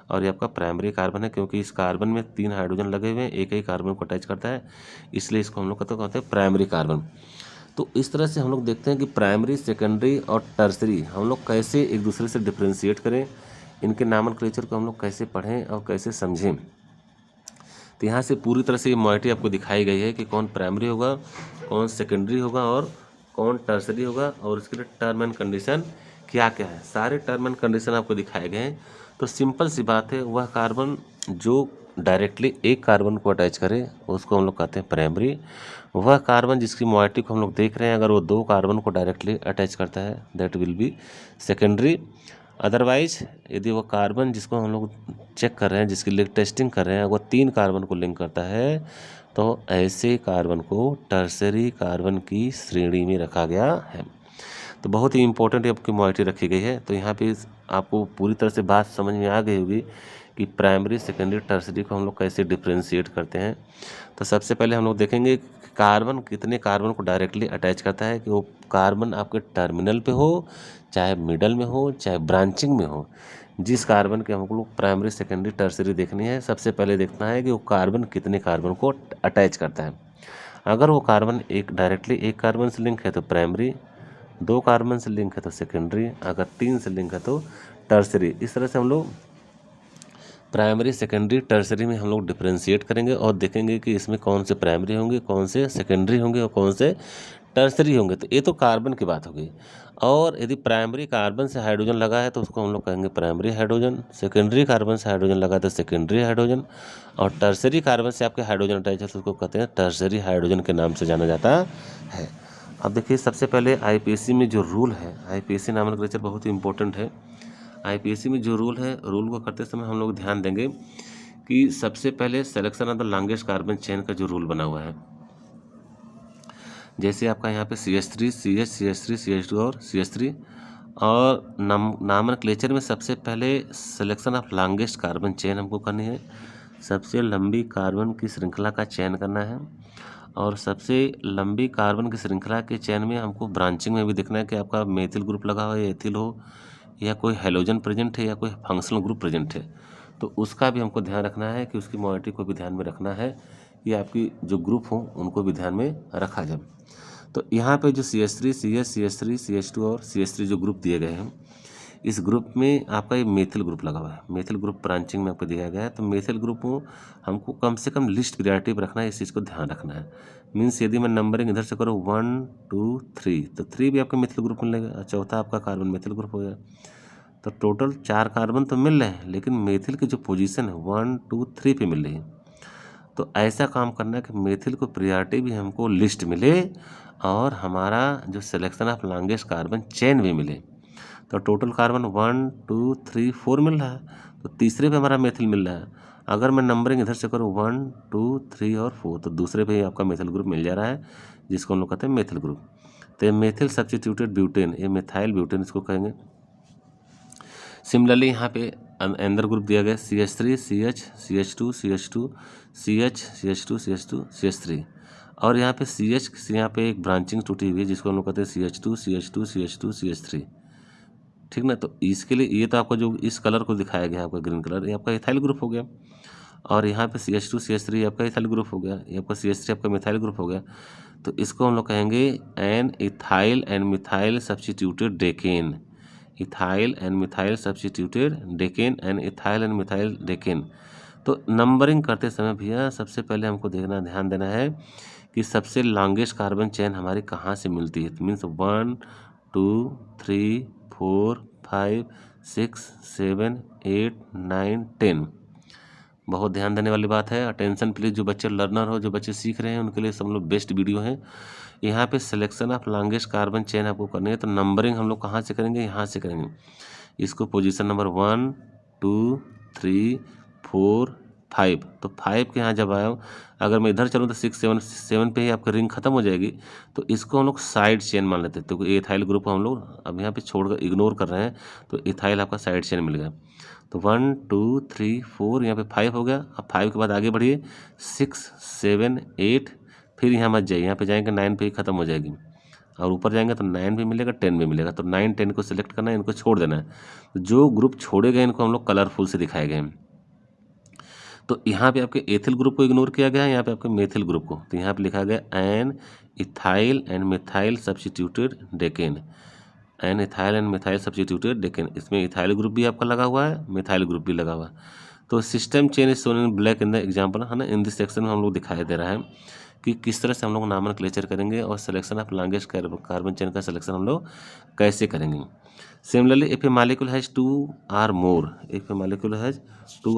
और ये आपका प्राइमरी कार्बन है, क्योंकि इस कार्बन में 3 हाइड्रोजन लगे हुए हैं, एक ही कार्बन को अटैच करता है, इसलिए इसको हम लोग कहते हैं प्राइमरी कार्बन। तो इस तरह से हम लोग देखते हैं कि प्राइमरी, सेकेंडरी और टर्सरी हम लोग कैसे एक दूसरे से डिफ्रेंशिएट करें, इनके नॉमेनक्लेचर को हम लोग कैसे पढ़ें और कैसे समझें। तो यहाँ से पूरी तरह से ये मॉइटी आपको दिखाई गई है कि कौन प्राइमरी होगा, कौन सेकेंडरी होगा और कौन टर्सरी होगा, और इसके लिए टर्म एंड कंडीशन क्या क्या है। सारे टर्म एंड कंडीशन आपको दिखाए गए हैं। तो सिंपल सी बात है, वह कार्बन जो डायरेक्टली एक कार्बन को अटैच करे उसको हम लोग कहते हैं प्राइमरी। वह कार्बन जिसकी मॉइटी को हम लोग देख रहे हैं, अगर वो 2 कार्बन को डायरेक्टली अटैच करता है, that will be secondary. Otherwise यदि वो कार्बन जिसको हम लोग चेक कर रहे हैं, जिसकी लिंक टेस्टिंग कर रहे हैं, वो 3 कार्बन को लिंक करता है, तो ऐसे कार्बन को टर्सरी कार्बन की श्रेणी में रखा गया है। तो बहुत ही इंपॉर्टेंट आपकी मॉइटी रखी गई है। तो यहाँ पे आपको पूरी तरह से बात समझ में आ गई होगी कि प्राइमरी, सेकेंडरी, टर्सरी को हम लोग कैसे डिफ्रेंशिएट करते हैं। तो सबसे पहले हम लोग देखेंगे कि कार्बन कितने कार्बन को डायरेक्टली अटैच करता है, कि वो कार्बन आपके टर्मिनल पे हो, चाहे मिडल में हो, चाहे ब्रांचिंग में हो। जिस कार्बन के हम लोग प्राइमरी, सेकेंडरी, टर्सरी देखनी है, सबसे पहले देखना है कि वो कार्बन कितने कार्बन को अटैच करता है। अगर वो कार्बन डायरेक्टली एक कार्बन से लिंक है तो प्राइमरी, 2 कार्बन से लिंक है तो सेकेंडरी, अगर 3 से लिंक है तो टर्सरी। इस तरह से हम लोग प्राइमरी, सेकेंडरी, टर्सरी में हम लोग डिफ्रेंशिएट करेंगे और देखेंगे कि इसमें कौन से प्राइमरी होंगे, कौन से सेकेंडरी होंगे और कौन से टर्सरी होंगे। तो ये तो कार्बन की बात होगी। और यदि प्राइमरी कार्बन से हाइड्रोजन लगा है तो उसको हम लोग कहेंगे प्राइमरी हाइड्रोजन, सेकेंडरी कार्बन से हाइड्रोजन लगा है तो सेकेंडरी हाइड्रोजन, और टर्सरी कार्बन से आपके हाइड्रोजन अटैच है तो उसको कहते हैं टर्सरी हाइड्रोजन के नाम से जाना जाता है। अब देखिए, सबसे पहले आईपीएसी में जो रूल है, आईपीएसी नॉमेनक्लेचर बहुत ही इंपॉर्टेंट है। आईपीएसी में जो रूल है, रूल को करते समय हम लोग ध्यान देंगे कि सबसे पहले selection of the longest carbon chain का जो रूल बना हुआ है, जैसे आपका यहाँ पे CH3, CH, CH3, CH2 और CH3, और नॉमेनक्लेचर में सबसे पहले selection of longest carbon chain हमको करनी है। सबसे लंबी कार्बन की श्रृंखला का चयन करना है, और सबसे लंबी कार्बन की श्रृंखला के चयन में हमको ब्रांचिंग में भी देखना है कि आपका मेथिल ग्रुप लगा हुआ है, एथिल हो, या कोई हेलोजन प्रेजेंट है, या कोई फंक्शनल ग्रुप प्रेजेंट है। तो उसका भी हमको ध्यान रखना है कि उसकी मॉइटी को भी ध्यान में रखना है, कि आपकी जो ग्रुप हो उनको भी ध्यान में रखा जाए। तो यहाँ पे जो CH3, CH, CH3, CH2 और CH3 जो ग्रुप दिए गए हैं, इस ग्रुप में आपका ये मेथिल ग्रुप लगा हुआ है। मेथिल ग्रुप ब्रांचिंग में आपको दिया गया है। तो मेथिल ग्रुप को हमको कम से कम लिस्ट प्रायोरिटी पर रखना है, इस चीज़ को ध्यान रखना है। मीन्स यदि मैं नंबरिंग इधर से करूँ 1, 2, 3, तो 3 भी आपका मेथिल ग्रुप मिलेगा, चौथा आपका कार्बन मेथिल ग्रुप हो गया। तो टोटल 4 कार्बन तो मिल रहे हैं, लेकिन मेथिल की जो पोजीशन है 1, 2, 3 पे मिल रही है। तो ऐसा काम करना है कि मेथिल को प्रायोरिटी भी हमको लिस्ट मिले, और हमारा जो selection of longest carbon chain भी मिले। तो टोटल कार्बन 1, 2, 3, 4 मिल रहा है, तो तीसरे पे हमारा मेथिल मिल रहा है। अगर मैं नंबरिंग इधर से करूँ 1, 2, 3 और 4, तो दूसरे पे ही आपका मेथिल ग्रुप मिल जा रहा है, जिसको हम लोग कहते हैं मेथिल ग्रुप। तो ये मेथिल सब्स्टिट्यूटेड ब्यूटेन, ये मिथाइल ब्यूटेन इसको कहेंगे। सिमिलरली यहाँ पे अंदर ग्रुप दिया गया CH3, CH, CH2, CH2, CH, CH2, CH2, CH3, और यहाँ पे CH से यहाँ पे एक ब्रांचिंग टूटी हुई है, जिसको हम लोग कहते हैं CH2, CH2, CH2, CH3, ठीक ना। तो इसके लिए ये तो आपको जो इस कलर को दिखाया गया है, आपका ग्रीन कलर, ये आपका इथाइल ग्रुप हो गया, और यहाँ पे CH2, CH3 आपका इथाइल ग्रुप हो गया, ये आपका CH3 आपका मिथाइल ग्रुप हो गया। तो इसको हम लोग कहेंगे an ethyl and methyl substituted decane, ethyl and methyl substituted decane and ethyl and methyl decane. तो नंबरिंग करते समय भैया सबसे पहले हमको ध्यान देना है कि सबसे लॉन्गेस्ट कार्बन चेन हमारी कहाँ से मिलती है। मीन्स 1, 2, 3, 4 5 6 7 8 9 10। बहुत ध्यान देने वाली बात है। अटेंशन प्लीज, जो बच्चे लर्नर हो, जो बच्चे सीख रहे हैं, उनके लिए सब लोग बेस्ट वीडियो है। यहाँ पे selection of longest carbon chain आपको करनी है, तो नंबरिंग हम लोग कहाँ से करेंगे, यहाँ से करेंगे। इसको पोजीशन नंबर 1 2 3 4 5, तो 5 के यहाँ जब आया, अगर मैं इधर चलूँ तो 6 7 7 पे ही आपकी रिंग खत्म हो जाएगी, तो इसको हम लोग साइड चेन मान लेते हैं। तो इथाइल ग्रुप को हम लोग अब यहाँ पे छोड़कर इग्नोर कर रहे हैं, तो इथाइल आपका साइड चेन मिल गया। तो 1 2 3 4 यहाँ पे 5 हो गया। अब 5 के बाद आगे बढ़िए 6 7 8, फिर यहाँ मत जाइए, यहाँ पे जाएंगे 9 पे ही खत्म हो जाएगी, और ऊपर जाएंगे तो 9 भी मिलेगा 10 भी मिलेगा। तो 9 10 को सिलेक्ट करना है, इनको छोड़ देना है। तो जो ग्रुप छोड़े गए इनको हम लोग कलरफुल से दिखाए गए हैं। तो यहाँ पे आपके एथिल ग्रुप को इग्नोर किया गया है, यहाँ पे आपके मेथिल ग्रुप को। तो यहाँ पे लिखा गया an ethyl and methyl substituted decane, an ethyl and methyl substituted decane. इसमें इथाइल ग्रुप भी आपका लगा हुआ है, मिथाइल ग्रुप भी लगा हुआ है। तो system chain is shown in black in the example, है ना। इन दिस सेक्शन में हम लोग दिखाई दे रहा है कि किस तरह से हम लोग नॉमेनक्लेचर करेंगे और selection of longest carbon chain का सिलेक्शन हम लोग कैसे करेंगे। Similarly if A molecule has 2 or more, if A molecule has 2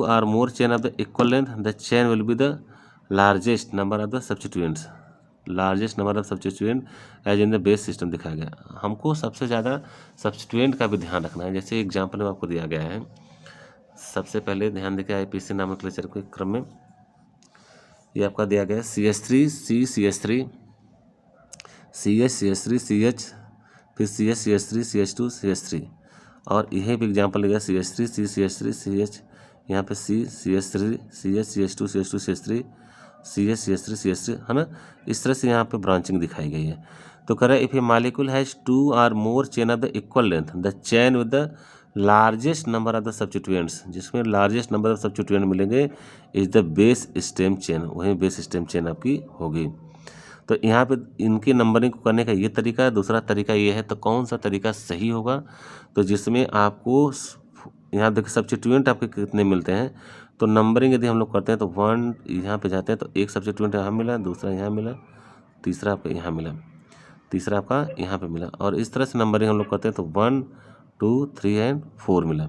or more chain of the equal length, the chain will be the largest number of the substituents, largest number of substituent as in the base system दिखाया गया। हमको सबसे ज़्यादा substituent का भी ध्यान रखना है। जैसे एग्जाम्पल में आपको दिया गया है, सबसे पहले ध्यान देखिए आईपीसी नॉमेनक्लेचर के क्रम में ये आपका दिया गया है CH3 C CH3 CH CH3 CH, फिर CH CH3 CH2 CH3, और यही भी एग्जाम्पल लिया CH3 C CH3 CH, यहाँ पे C CH3 CH CH2 CH2 CH3 CH CH3 CH3, है ना। इस तरह से यहाँ पे ब्रांचिंग दिखाई गई है। तो कह रहा है if A molecule has 2 or more chain of the equal length, the chain with the largest number of the substituents, जिसमें लार्जेस्ट नंबर ऑफ सब्स्टिट्यूएंट मिलेंगे, is the base stem chain, वही बेस स्टेम चेन आपकी होगी। तो यहाँ पे इनकी numbering को करने का ये तरीका है। दूसरा तरीका ये है, तो कौन सा तरीका सही होगा, तो जिसमें आपको यहाँ देखिए सब्स्टिट्यूएंट आपके कितने मिलते हैं, तो नंबरिंग यदि हम लोग करते हैं तो 1 यहाँ पे जाते हैं तो एक सब्स्टिट्यूएंट यहाँ मिला, दूसरा यहाँ मिला, तीसरा आपका यहाँ मिला, तीसरा आपका यहाँ पे मिला, और इस तरह से नंबरिंग हम लोग करते हैं तो 1 2 3 एंड 4 मिला।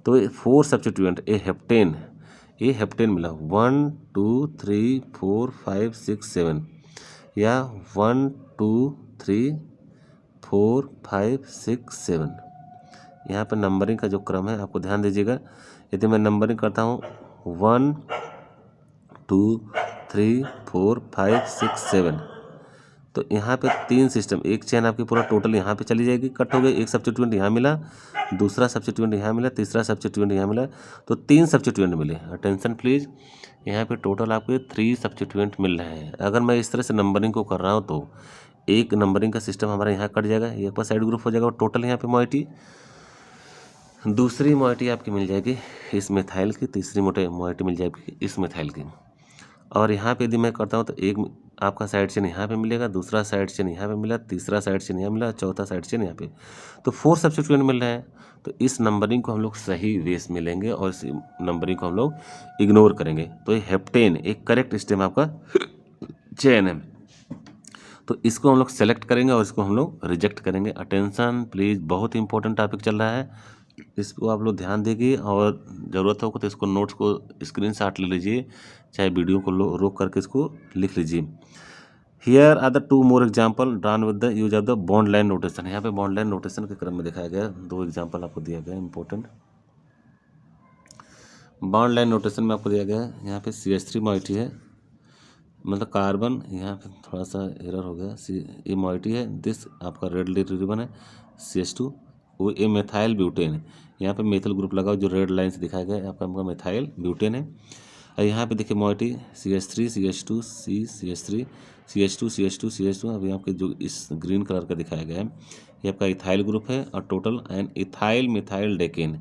तो 4 सब्स्टिट्यूएंट ए हेप्टेन मिला 1 2 3 4 5 6 7, या 1 2 3 4 5 6 7। यहाँ पर नंबरिंग का जो क्रम है आपको ध्यान दीजिएगा। यदि मैं नंबरिंग करता हूँ 1 2 3 4 5 6 7, तो यहाँ पे 3 सिस्टम, एक चेन आपकी पूरा टोटल यहाँ पे चली जाएगी, कट हो गई। एक सब्स्टिट्यूएंट यहाँ मिला, दूसरा सब्स्टिट्यूएंट यहाँ मिला, तीसरा सब्स्टिट्यूएंट यहाँ मिला, तो 3 सब्स्टिट्यूएंट मिले। अटेंशन प्लीज, यहाँ पे टोटल आपके 3 सब्स्टिट्यूएंट मिल रहे हैं। अगर मैं इस तरह से नंबरिंग को कर रहा हूँ तो एक नंबरिंग का सिस्टम हमारा यहाँ कट जाएगा, ये आपका साइड ग्रुप हो जाएगा, और टोटल यहाँ पे मोइटी, दूसरी मोइटी आपकी मिल जाएगी इस मिथाइल की, तीसरी मोइटी मिल जाएगी इस मिथाइल की। और यहाँ पे यदि मैं करता हूँ तो एक आपका साइड चेन यहाँ पे मिलेगा, दूसरा साइड चेन यहाँ पे मिला, तीसरा साइड चेन यहाँ मिला, चौथा साइड चेन यहाँ पे, तो 4 सब्स्टिट्यूएंट मिल रहे हैं। तो इस नंबरिंग को हम लोग सही वेस मिलेंगे और इस नंबरिंग को हम लोग इग्नोर करेंगे। तो ये हेप्टेन एक करेक्ट स्टेम आपका चेन है, तो इसको हम लोग सेलेक्ट करेंगे और इसको हम लोग रिजेक्ट करेंगे। अटेंशन प्लीज़, बहुत इंपॉर्टेंट टॉपिक चल रहा है, इसको आप लोग ध्यान दीजिए, और ज़रूरत हो तो इसको नोट्स को स्क्रीनशॉट ले लीजिए, चाहे वीडियो को रोक करके इसको लिख लीजिए। Here are the 2 more example drawn with the use of the bond line notation. यहाँ पे बॉन्ड लाइन नोटेशन के क्रम में दिखाया गया 2 एग्जाम्पल आपको दिया गया इंपॉर्टेंट। बॉन्ड लाइन नोटेशन में आपको दिया गया है, यहाँ पे CH3 मोइटी है, मतलब कार्बन, यहाँ पे थोड़ा सा एरर हो गया, ये मोइटी है, दिस आपका रेड रिबन है CH2, वो ये मेथाइल ब्यूटेन है। यहाँ पे मेथल ग्रुप लगा जो रेड लाइन से दिखाया गया है, आपका मेथाइल ब्यूटेन है। और यहाँ पे देखिए moiety CH3 CH2 C CH3 CH2 CH2 CH2। अभी आपके जो इस ग्रीन कलर का दिखाया गया है ये आपका इथाइल ग्रुप है, और total and ethyl methyl decane,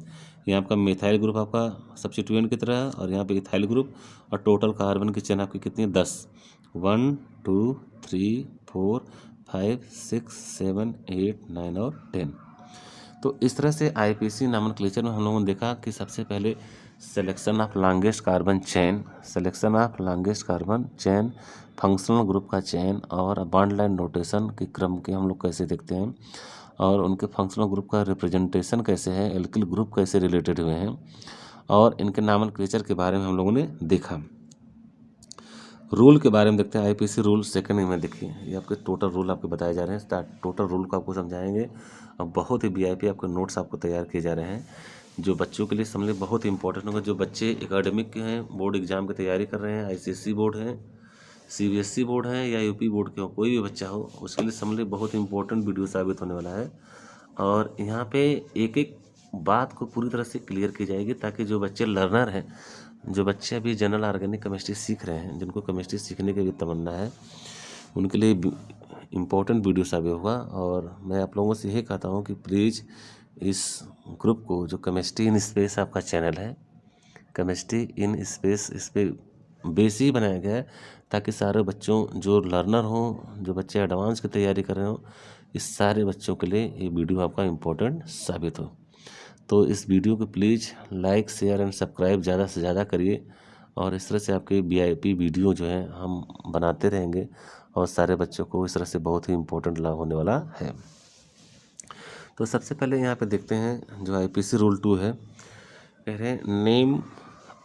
ये आपका मिथाइल ग्रुप आपका सब्स्टिट्यूएंट की तरह है, और यहाँ पे इथाइल ग्रुप, और टोटल कार्बन की चेन आपकी कितनी है 10, 1 2 3 4 5 6 7 8 9 और 10। तो इस तरह से आईपीसी नॉमेनक्लेचर में हम लोगों ने देखा कि सबसे पहले selection of longest carbon chain, selection of longest carbon chain, functional group का चेन और बॉन्ड लाइन नोटेशन के क्रम के हम लोग कैसे देखते हैं और उनके फंक्शनल ग्रुप का रिप्रेजेंटेशन कैसे है, एल्किल ग्रुप कैसे रिलेटेड हुए हैं और इनके नॉमेनक्लेचर के बारे में हम लोगों ने देखा। रूल के बारे में देखते हैं। आईपीसी रूल सेकंड में देखिए, ये आपके टोटल रूल आपके बताए जा रहे हैं। टोटल रूल को आपको समझाएंगे और बहुत ही वीआईपी आपके नोट्स आपको तैयार किए जा रहे हैं जो बच्चों के लिए समझ बहुत ही इंपॉर्टेंट होगा। जो बच्चे एकेडमिक के हैं, बोर्ड एग्जाम की तैयारी कर रहे हैं, आईसीएसई बोर्ड है, सीबीएसई बोर्ड है या यूपी बोर्ड के हो, कोई भी बच्चा हो, उसके लिए समझ बहुत इंपॉर्टेंट वीडियो साबित होने वाला है। और यहाँ पे एक एक बात को पूरी तरह से क्लियर की जाएगी ताकि जो बच्चे लर्नर हैं, जो बच्चे अभी जनरल ऑर्गेनिक केमिस्ट्री सीख रहे हैं, जिनको केमिस्ट्री सीखने की भी तमन्ना है, उनके लिए इम्पोर्टेंट वीडियो साबित होगा। और मैं आप लोगों से यही कहता हूँ कि प्लीज़ इस ग्रुप को, जो केमिस्ट्री इन स्पेस आपका चैनल है, केमिस्ट्री इन स्पेस, इस पर बेस ही बनाया गया है ताकि सारे बच्चों जो लर्नर हों, जो बच्चे एडवांस की तैयारी कर रहे हों, इस सारे बच्चों के लिए ये वीडियो आपका इम्पोर्टेंट साबित हो। तो इस वीडियो को please like, share and subscribe ज़्यादा से ज़्यादा करिए और इस तरह से आपके वीआईपी वीडियो जो है हम बनाते रहेंगे और सारे बच्चों को इस तरह से बहुत ही इम्पोर्टेंट लाभ होने वाला है। तो सबसे पहले यहाँ पे देखते हैं जो आईपीसी रूल 2 है, कह रहे हैं name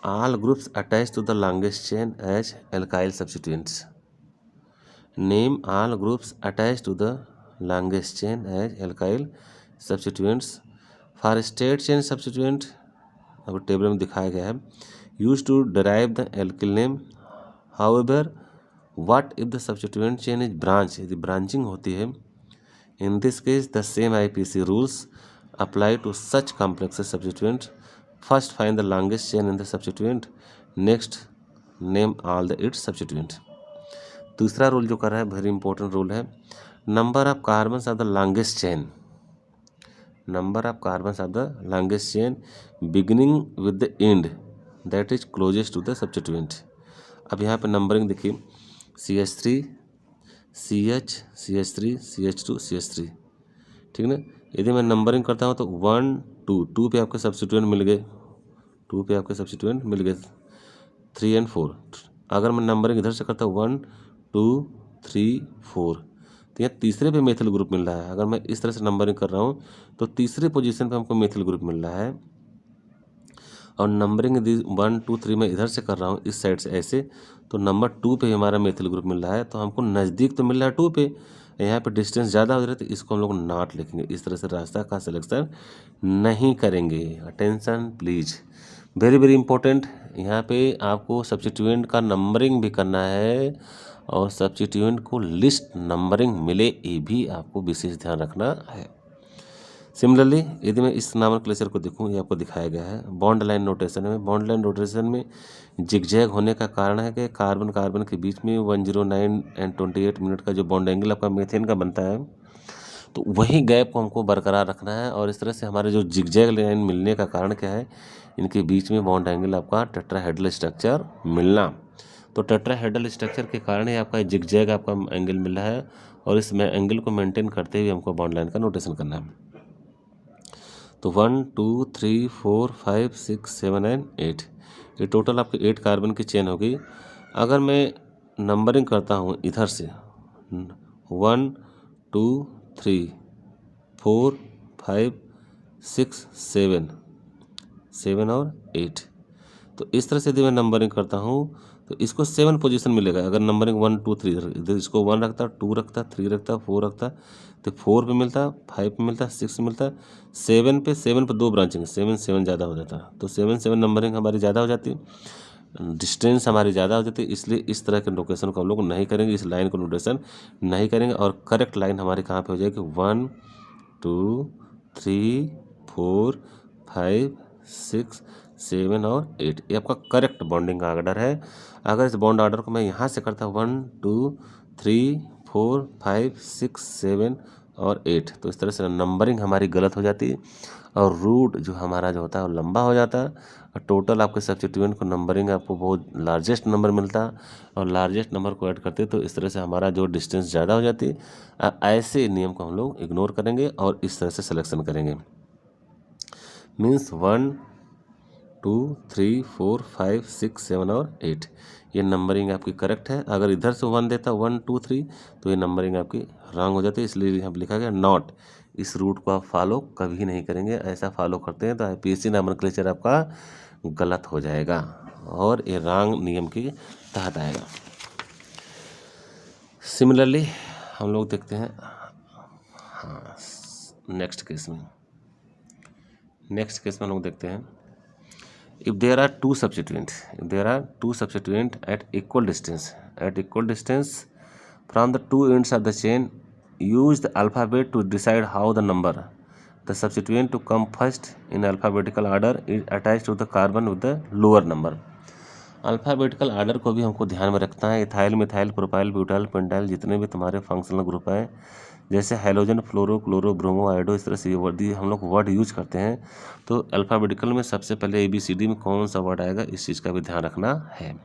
all groups attach to the longest chain as alkyl substituents. Name all groups attach to the longest chain as alkyl substituents for straight chain substituent, अब टेबल में दिखाया गया है, use to derive the alkyl name. However what if the substituent chain is branch, यदि branching होती है, in this case the same IUPAC rules apply to such complex substituent. First find the longest chain in the substituent, next name all the its substituent. दूसरा rule जो कर रहा है very important rule है, number of carbons of the longest chain, number of carbons of the longest chain beginning with the end that is closest to the substituent. अब यहाँ पे numbering देखिए, CH3 CH CH3 CH2 CH3, ठीक ना। यदि मैं numbering करता हूँ तो 1 2 पे आपके सब्स्टिट्यूएंट मिल गए, 2 पे आपके सब्स्टिट्यूएंट मिल गए, 3 एंड 4। अगर मैं नंबरिंग इधर से करता हूँ 1 2 3 4, तो यहाँ तीसरे पे मेथिल ग्रुप मिल रहा है। अगर मैं इस तरह से नंबरिंग कर रहा हूँ तो तीसरे पोजीशन पे हमको मेथिल ग्रुप मिल रहा है। और नंबरिंग यदि 1 2 3 में इधर से कर रहा हूँ इस साइड से ऐसे, तो नंबर 2 पे हमारा मेथिल ग्रुप मिल रहा है। तो हमको नज़दीक तो मिल रहा है 2 पे, यहाँ पे डिस्टेंस ज़्यादा हो रहा है तो इसको हम लोग नॉट लिखेंगे। इस तरह से रास्ता का सिलेक्शन नहीं करेंगे। Attention please, very very important. यहाँ पे आपको सब्स्टिट्यूएंट का नंबरिंग भी करना है और सब्स्टिट्यूएंट को लिस्ट नंबरिंग मिले, ये भी आपको विशेष ध्यान रखना है। सिमिलरली यदि मैं इस नॉमेनक्लेचर को देखूँ, ये आपको दिखाया गया है बॉन्ड लाइन नोटेशन में। बॉन्ड लाइन नोटेशन में जिगजैग होने का कारण है कि कार्बन कार्बन के बीच में 109 एंड 28 मिनट का जो बॉन्ड एंगल आपका मीथेन का बनता है, तो वही गैप को हमको बरकरार रखना है। और इस तरह से हमारे जो जिगजैग लाइन मिलने का कारण क्या है, इनके बीच में बॉन्ड एंगल आपका टेट्राहेड्रल स्ट्रक्चर मिलना। तो टेट्राहेड्रल स्ट्रक्चर के कारण ही आपका जिगजैग आपका एंगल मिल रहा है और इस एंगल को मेंटेन करते हुए हमको बॉन्ड लाइन का नोटेशन करना है। तो 1 2 3 4 5 6 7 एंड 8, ये टोटल आपके 8 कार्बन की चेन होगी। अगर मैं नंबरिंग करता हूँ इधर से 1 2 3 4 5 6 7 और 8, तो इस तरह से यदि मैं नंबरिंग करता हूँ तो इसको 7 पोजीशन मिलेगा। अगर नंबरिंग 1 2 3 इधर इसको 1 रखता, 2 रखता, 3 रखता, 4 रखता, तो 4 पे मिलता, 5 पे मिलता, 6 पे मिलता, 7 पे 2 ब्रांचिंग, 7 ज़्यादा हो जाता। तो 7 नंबरिंग हमारी ज़्यादा हो जाती, डिस्टेंस हमारी ज़्यादा हो जाती, इसलिए इस तरह के लोकेशन को हम लोग नहीं करेंगे, इस लाइन को नोटेशन नहीं करेंगे। और करेक्ट लाइन हमारी कहाँ पे हो जाएगी, 1 2 3 4 5 6 7 और 8, ये आपका करेक्ट बॉन्डिंग का ऑर्डर है। अगर इस बॉन्ड ऑर्डर को मैं यहाँ से करता 1 2 3 4 5 6 7 और 8, तो इस तरह से नंबरिंग हमारी गलत हो जाती है और रूट जो हमारा जो होता है वो लंबा हो जाता है और टोटल आपके सब्स्टिट्यूएंट को नंबरिंग आपको बहुत लार्जेस्ट नंबर मिलता है और लार्जेस्ट नंबर को ऐड करते तो इस तरह से हमारा जो डिस्टेंस ज़्यादा हो जाती है। ऐसे नियम को हम लोग इग्नोर करेंगे और इस तरह से सिलेक्शन करेंगे। मीन्स 1 2 3 4 5 6 7 और 8। ये नंबरिंग आपकी करेक्ट है। अगर इधर से 1 देता 1 2 3 तो ये नंबरिंग आपकी रॉन्ग हो जाती है, इसलिए यहाँ पे लिखा गया नॉट। इस रूट को आप फॉलो कभी नहीं करेंगे, ऐसा फॉलो करते हैं तो IPSC नॉमेनक्लेचर आपका गलत हो जाएगा और ये रॉन्ग नियम के तहत आएगा। सिमिलरली हम लोग देखते हैं हाँ नेक्स्ट केस में हम लोग देखते हैं if there are two substituent at equal distance from the two ends of the chain, use the alphabet to decide how the number the substituent to come first in alphabetical order is attached to the carbon with the lower number। Alphabetical order को भी हमको ध्यान में रखना है। Ethyl, methyl, propyl, butyl, pentyl जितने भी तुम्हारे फंक्शनल ग्रुप हैं, जैसे हैलोजन, फ्लोरो, क्लोरो, ब्रोमो, आयोडो, इस तरह से ये वर्ड हम लोग वर्ड यूज करते हैं। तो अल्फ़ाबेटिकल में सबसे पहले ABCD में कौन सा वर्ड आएगा, इस चीज़ का भी ध्यान रखना है।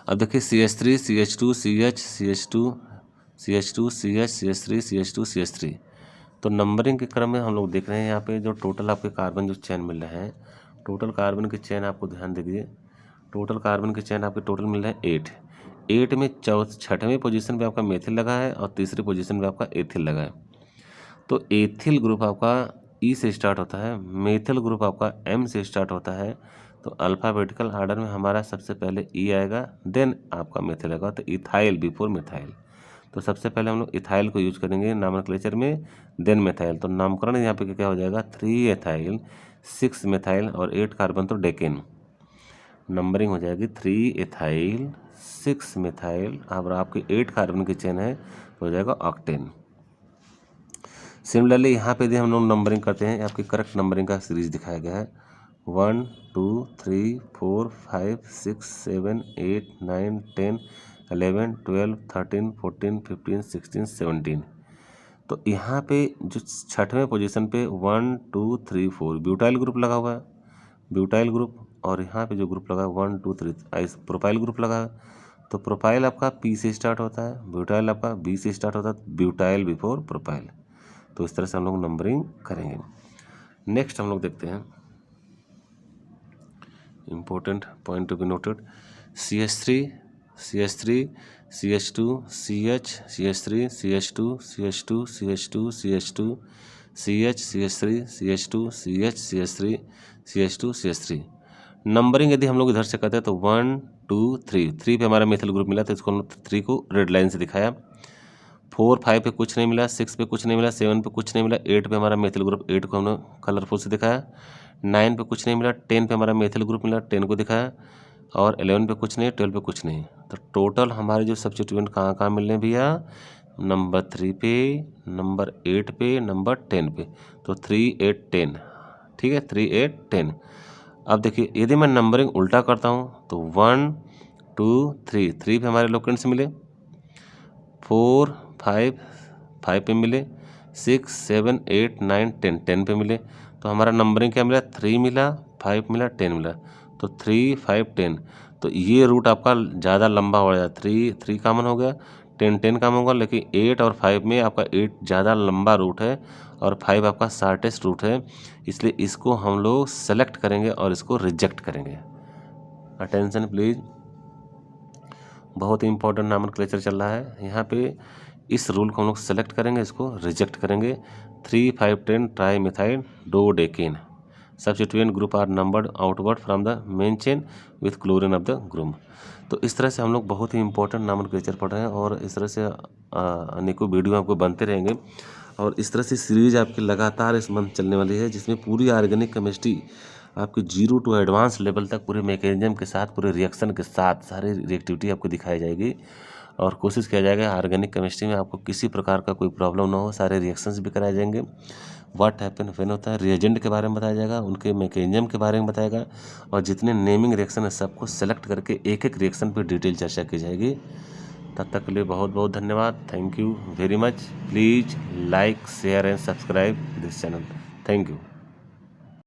अब देखिए CH3 CH2 CH CH2 CH2 CH CH3 CH2 CH3। तो नंबरिंग के क्रम में हम लोग देख रहे हैं यहाँ पे जो टोटल आपके कार्बन जो चेन मिल रहे हैं, टोटल कार्बन के चेन आपको ध्यान दीजिए, टोटल कार्बन के चेन आपके टोटल मिल रहे हैं 8 में 6वें पोजीशन पे आपका मेथिल लगा है और तीसरी पोजीशन पे आपका एथिल लगा है। तो एथिल ग्रुप आपका E से स्टार्ट होता है, मेथिल ग्रुप आपका M से स्टार्ट होता है। तो अल्फ़ाबेटिकल आर्डर में हमारा सबसे पहले E आएगा, देन आपका मेथिल आएगा, तो इथाइल बिफोर मिथाइल। तो सबसे पहले हम लोग इथाइल को यूज करेंगे नॉमेनक्लेचर में, देन मेथाइल। तो नामकरण यहाँ पे क्या हो जाएगा, 3 एथाइल 6 मेथाइल और 8 कार्बन, तो डेकेन। नंबरिंग हो जाएगी 3 एथाइल 6 मिथाइल और आपकी 8 कार्बन की चेन है तो हो जाएगा ऑक्टेन। सिमिलरली यहाँ पे यदि हम लोग नंबरिंग करते हैं, आपकी करेक्ट नंबरिंग का सीरीज दिखाया गया है 1 2 3 4 5 6 7 8 9 10 11 12 13 14 15 16 17। तो यहाँ पे जो 6वें पोजीशन पे 1 2 3 4 ब्यूटाइल ग्रुप लगा हुआ है, ब्यूटाइल ग्रुप, और यहाँ पे जो ग्रुप लगा है 1 2 3 प्रोपाइल ग्रुप लगा है। तो प्रोपाइल आपका P से स्टार्ट होता है, ब्यूटाइल आपका B से स्टार्ट होता है, ब्यूटाइल बिफोर प्रोपाइल। तो इस तरह से हम लोग नंबरिंग करेंगे। नेक्स्ट हम लोग देखते हैं important point to be noted, CH3 CH3 CH2 CH CH3 CH2 CH2 CH2 CH2 CH CH3 CH2 CH CH3 CH2 CH3। Numbering यदि हम लोग इधर से करते हैं तो 1 2 3 पे हमारा मेथिल ग्रुप मिला, तो इसको 3 को रेड लाइन से दिखाया। 4 5 पे कुछ नहीं मिला, 6 पे कुछ नहीं मिला, 7 पे कुछ नहीं मिला, 8 पे हमारा मेथिल ग्रुप 8 को हमने कलरफुल से दिखाया, 9 पे कुछ नहीं मिला, 10 पे हमारा मेथिल ग्रुप मिला 10 को दिखाया, और 11 पे कुछ नहीं, 12 पे कुछ नहीं। तो टोटल हमारे जो सब्स्टिट्यूएंट कहाँ कहाँ मिल रहे हैं भैया, नंबर 3 पे, नंबर 8 पे, नंबर 10 पे। तो 3 8 10, ठीक है, 3 8 10। अब देखिए यदि मैं नंबरिंग उल्टा करता हूँ तो 1 2 3 पे हमारे लोकेंट्स मिले, 4 5 पे मिले, 6 7 8 9 10 पे मिले। तो हमारा नंबरिंग क्या मिला, 3 मिला, 5 मिला, 10 मिला। तो 3 5 10। तो ये रूट आपका ज़्यादा लंबा हो जाएगा, 3 कॉमन हो गया, 10 कॉमन होगा, लेकिन 8 और 5 में आपका 8 ज़्यादा लंबा रूट है और 5 आपका शॉर्टेस्ट रूट है, इसलिए इसको हम लोग सेलेक्ट करेंगे और इसको रिजेक्ट करेंगे। अटेंशन प्लीज़, बहुत ही इंपॉर्टेंट नॉमेनक्लेचर चल रहा है यहाँ पे। इस रूल को हम लोग सेलेक्ट करेंगे, इसको रिजेक्ट करेंगे। 3 5 10 tri methyl dodecane substituent group are numbered outward from the main chain with chlorine of the group. तो इस तरह से हम लोग बहुत ही इंपॉर्टेंट नॉमेनक्लेचर पढ़ रहे हैं और इस तरह से अनेकों वीडियो आपको बनते रहेंगे और इस तरह से सीरीज आपकी लगातार इस मंथ चलने वाली है, जिसमें पूरी ऑर्गेनिक केमिस्ट्री आपकी 0 टू एडवांस लेवल तक पूरे मैकेनिज्म के साथ, पूरे रिएक्शन के साथ सारी रिएक्टिविटी आपको दिखाई जाएगी और कोशिश किया जाएगा ऑर्गेनिक केमिस्ट्री में आपको किसी प्रकार का कोई प्रॉब्लम ना हो। सारे रिएक्शंस भी कराए जाएंगे, व्हाट हैपन व्हेन होता है, रिएजेंट के बारे में बताया जाएगा, उनके मैकेनिज्म के बारे में बताएगा, और जितने नेमिंग रिएक्शन है सबको सेलेक्ट करके एक एक रिएक्शन पर डिटेल चर्चा की जाएगी। तब तक के लिए बहुत बहुत धन्यवाद। Thank you very much. Please like share and subscribe this channel. Thank you.